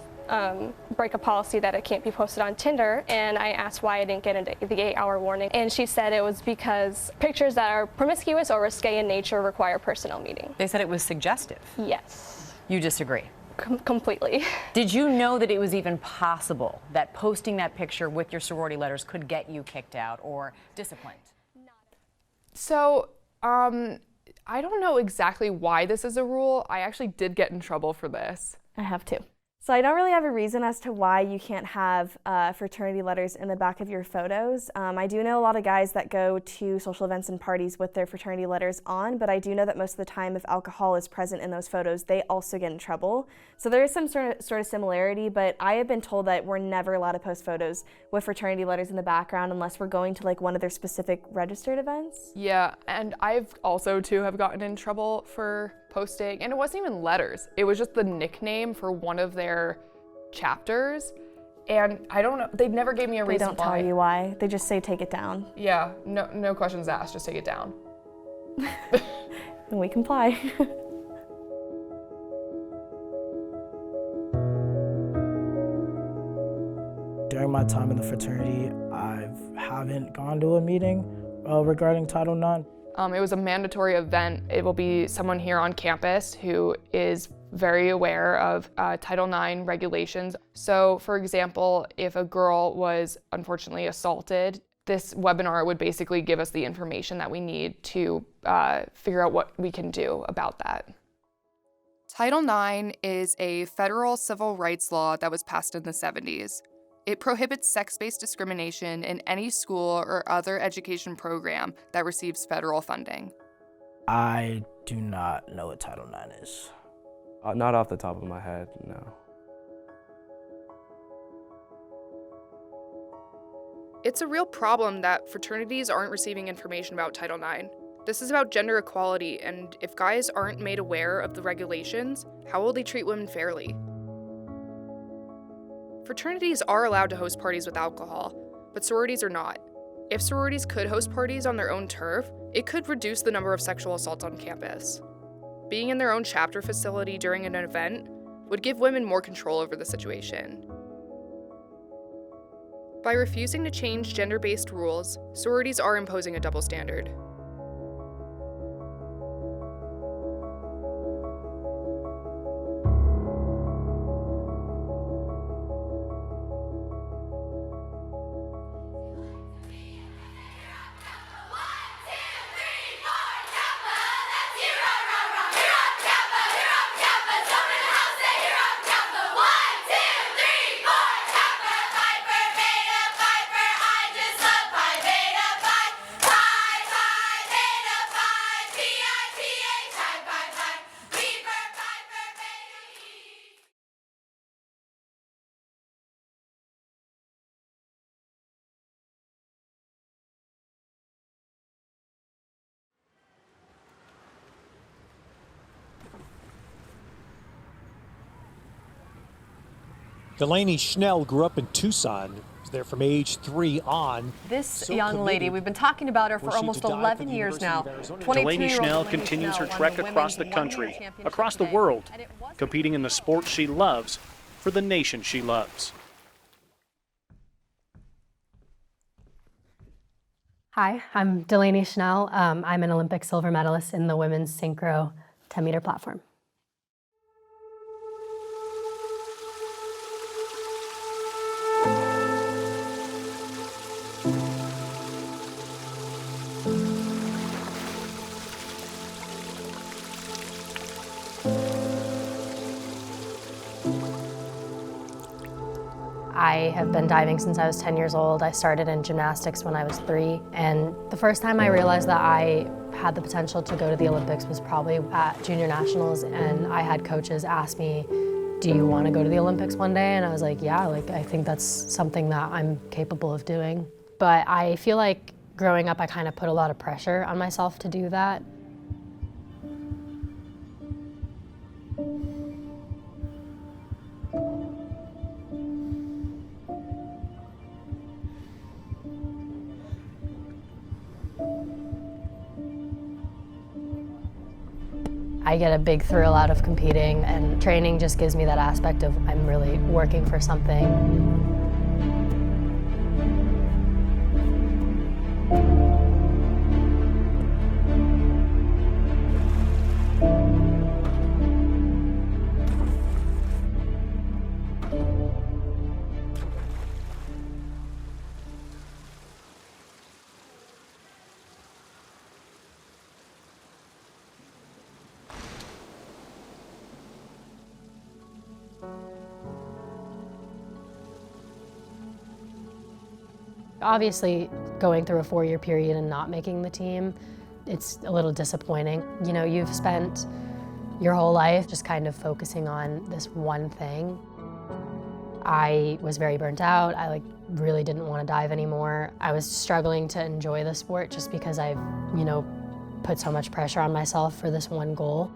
break a policy that it can't be posted on Tinder, and I asked why I didn't get the 8-hour warning, and she said it was because pictures that are promiscuous or risque in nature require personal meeting. They said it was suggestive. Yes. You disagree? Completely. Did you know that it was even possible that posting that picture with your sorority letters could get you kicked out or disciplined? So, I don't know exactly why this is a rule. I actually did get in trouble for this. I have too. So I don't really have a reason as to why you can't have fraternity letters in the back of your photos. I do know a lot of guys that go to social events and parties with their fraternity letters on, but I do know that most of the time if alcohol is present in those photos, they also get in trouble. So there is some sort of similarity, but I have been told that we're never allowed to post photos with fraternity letters in the background unless we're going to like one of their specific registered events. Yeah, and I've also too have gotten in trouble for posting, and it wasn't even letters. It was just the nickname for one of their chapters, and I don't know, they never gave me a reason why. They don't tell you why, they just say take it down. Yeah, no questions asked, just take it down. And we comply. During my time in the fraternity, I haven't gone to a meeting regarding Title IX. It was a mandatory event. It will be someone here on campus who is very aware of Title IX regulations. So, for example, if a girl was unfortunately assaulted, this webinar would basically give us the information that we need to figure out what we can do about that. Title IX is a federal civil rights law that was passed in the 70s. It prohibits sex-based discrimination in any school or other education program that receives federal funding. I do not know what Title IX is. Not off the top of my head, no. It's a real problem that fraternities aren't receiving information about Title IX. This is about gender equality, and if guys aren't made aware of the regulations, how will they treat women fairly? Fraternities are allowed to host parties with alcohol, but sororities are not. If sororities could host parties on their own turf, it could reduce the number of sexual assaults on campus. Being in their own chapter facility during an event would give women more control over the situation. By refusing to change gender-based rules, sororities are imposing a double standard. Delaney Schnell grew up in Tucson. Was there from age 3 on. This young lady, we've been talking about her for almost 11 years now. Delaney Schnell continues her trek across the country, across the world, competing in the sport she loves for the nation she loves. Hi, I'm Delaney Schnell. I'm an Olympic silver medalist in the women's synchro 10-meter platform. I have been diving since I was 10 years old. I started in gymnastics when I was 3, and the first time I realized that I had the potential to go to the Olympics was probably at junior nationals, and I had coaches ask me, do you want to go to the Olympics one day? And I was like, yeah, like I think that's something that I'm capable of doing. But I feel like growing up, I kind of put a lot of pressure on myself to do that. I get a big thrill out of competing, and training just gives me that aspect of I'm really working for something. Obviously, going through a 4-year period and not making the team, it's a little disappointing. You know, you've spent your whole life just kind of focusing on this one thing. I was very burnt out. I really didn't want to dive anymore. I was struggling to enjoy the sport just because I've, put so much pressure on myself for this one goal.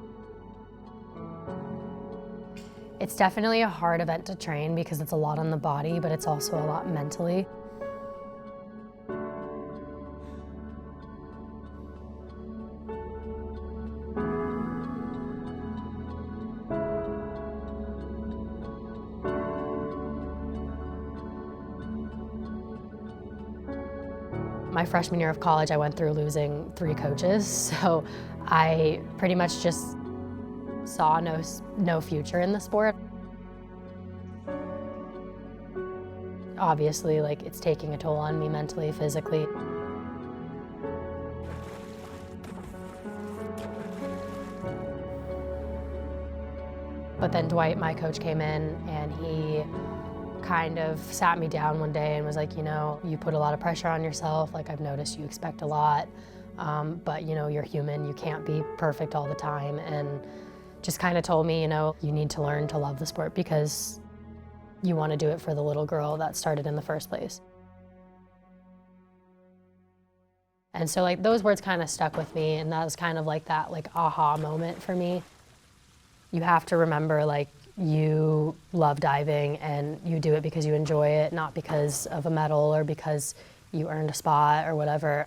It's definitely a hard event to train because it's a lot on the body, but it's also a lot mentally. My freshman year of college, I went through losing 3 coaches, so I pretty much just saw no future in the sport. Obviously, it's taking a toll on me mentally, physically. But then Dwight, my coach, came in and he kind of sat me down one day and was like, you put a lot of pressure on yourself. I've noticed you expect a lot, but you're human. You can't be perfect all the time. And just kind of told me, you need to learn to love the sport because you want to do it for the little girl that started in the first place. And so those words kind of stuck with me, and that was kind of that aha moment for me. You have to remember you love diving and you do it because you enjoy it, not because of a medal or because you earned a spot or whatever.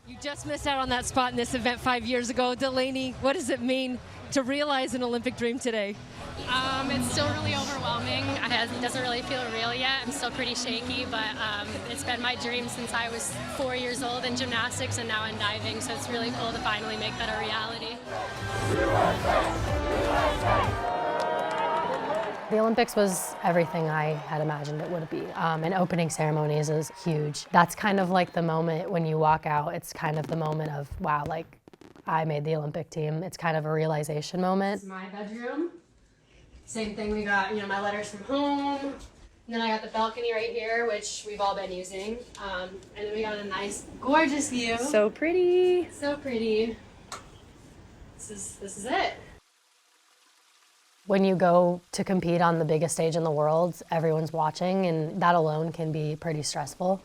You just missed out on that spot in this event 5 years ago. Delaney, what does it mean to realize an Olympic dream today? It's still really overwhelming. It doesn't really feel real yet. I'm still pretty shaky, but it's been my dream since I was 4 years old in gymnastics and now in diving, so it's really cool to finally make that a reality. The Olympics was everything I had imagined it would be. And opening ceremonies is huge. That's kind of the moment when you walk out, it's kind of the moment of, wow, I made the Olympic team. It's kind of a realization moment. This is my bedroom. Same thing, we got, my letters from home. And then I got the balcony right here, which we've all been using. And then we got a nice, gorgeous view. So pretty. So pretty. This is it. When you go to compete on the biggest stage in the world, everyone's watching, and that alone can be pretty stressful.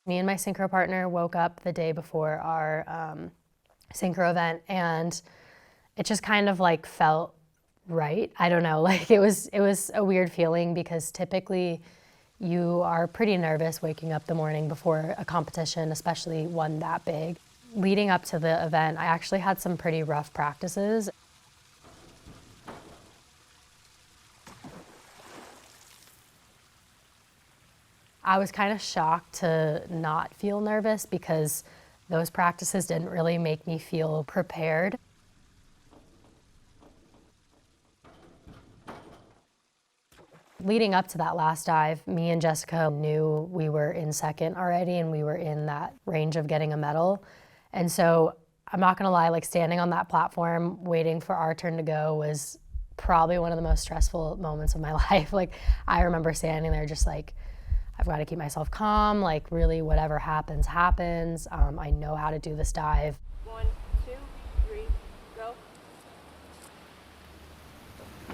Me and my synchro partner woke up the day before our synchro event, and it just kind of felt right. I don't know, it was a weird feeling because typically you are pretty nervous waking up the morning before a competition, especially one that big. Leading up to the event, I actually had some pretty rough practices. I was kind of shocked to not feel nervous because those practices didn't really make me feel prepared. Leading up to that last dive, me and Jessica knew we were in second already and we were in that range of getting a medal. And so I'm not gonna lie, standing on that platform waiting for our turn to go was probably one of the most stressful moments of my life. I remember standing there just I've got to keep myself calm, like really whatever happens, happens. I know how to do this dive. 1, 2, 3, go.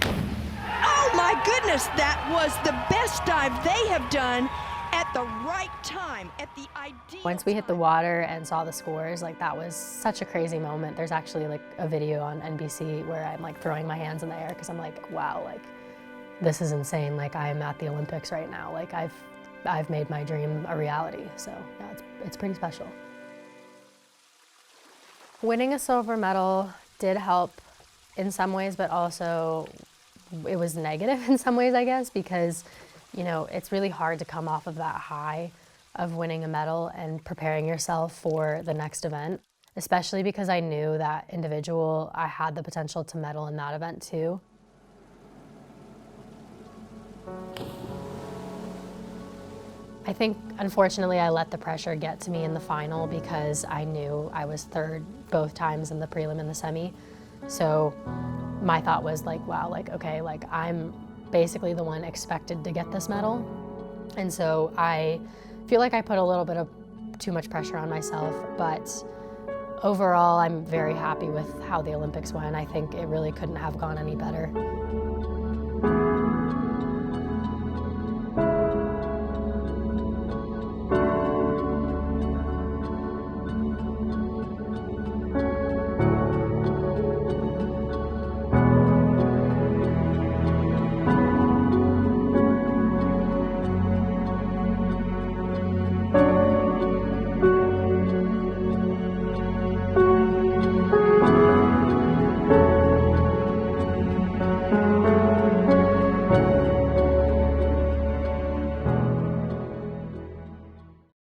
Oh my goodness, that was the best dive they have done at the right time, at the ideal Once we hit the water and saw the scores, like that was such a crazy moment. There's actually like a video on NBC where I'm like throwing my hands in the air because I'm like, wow, like this is insane. Like I'm at the Olympics right now. Like I've made my dream a reality. So yeah, it's pretty special. Winning a silver medal did help in some ways, but also it was negative in some ways, I guess, because you know, it's really hard to come off of that high of winning a medal and preparing yourself for the next event, especially because I knew that individual, I had the potential to medal in that event too. I think, unfortunately, I let the pressure get to me in the final because I knew I was third both times in the prelim and the semi. So my thought was like, wow, like, okay, like I'm basically the one expected to get this medal. And so I feel like I put a little bit of too much pressure on myself, but overall I'm very happy with how the Olympics went. I think it really couldn't have gone any better.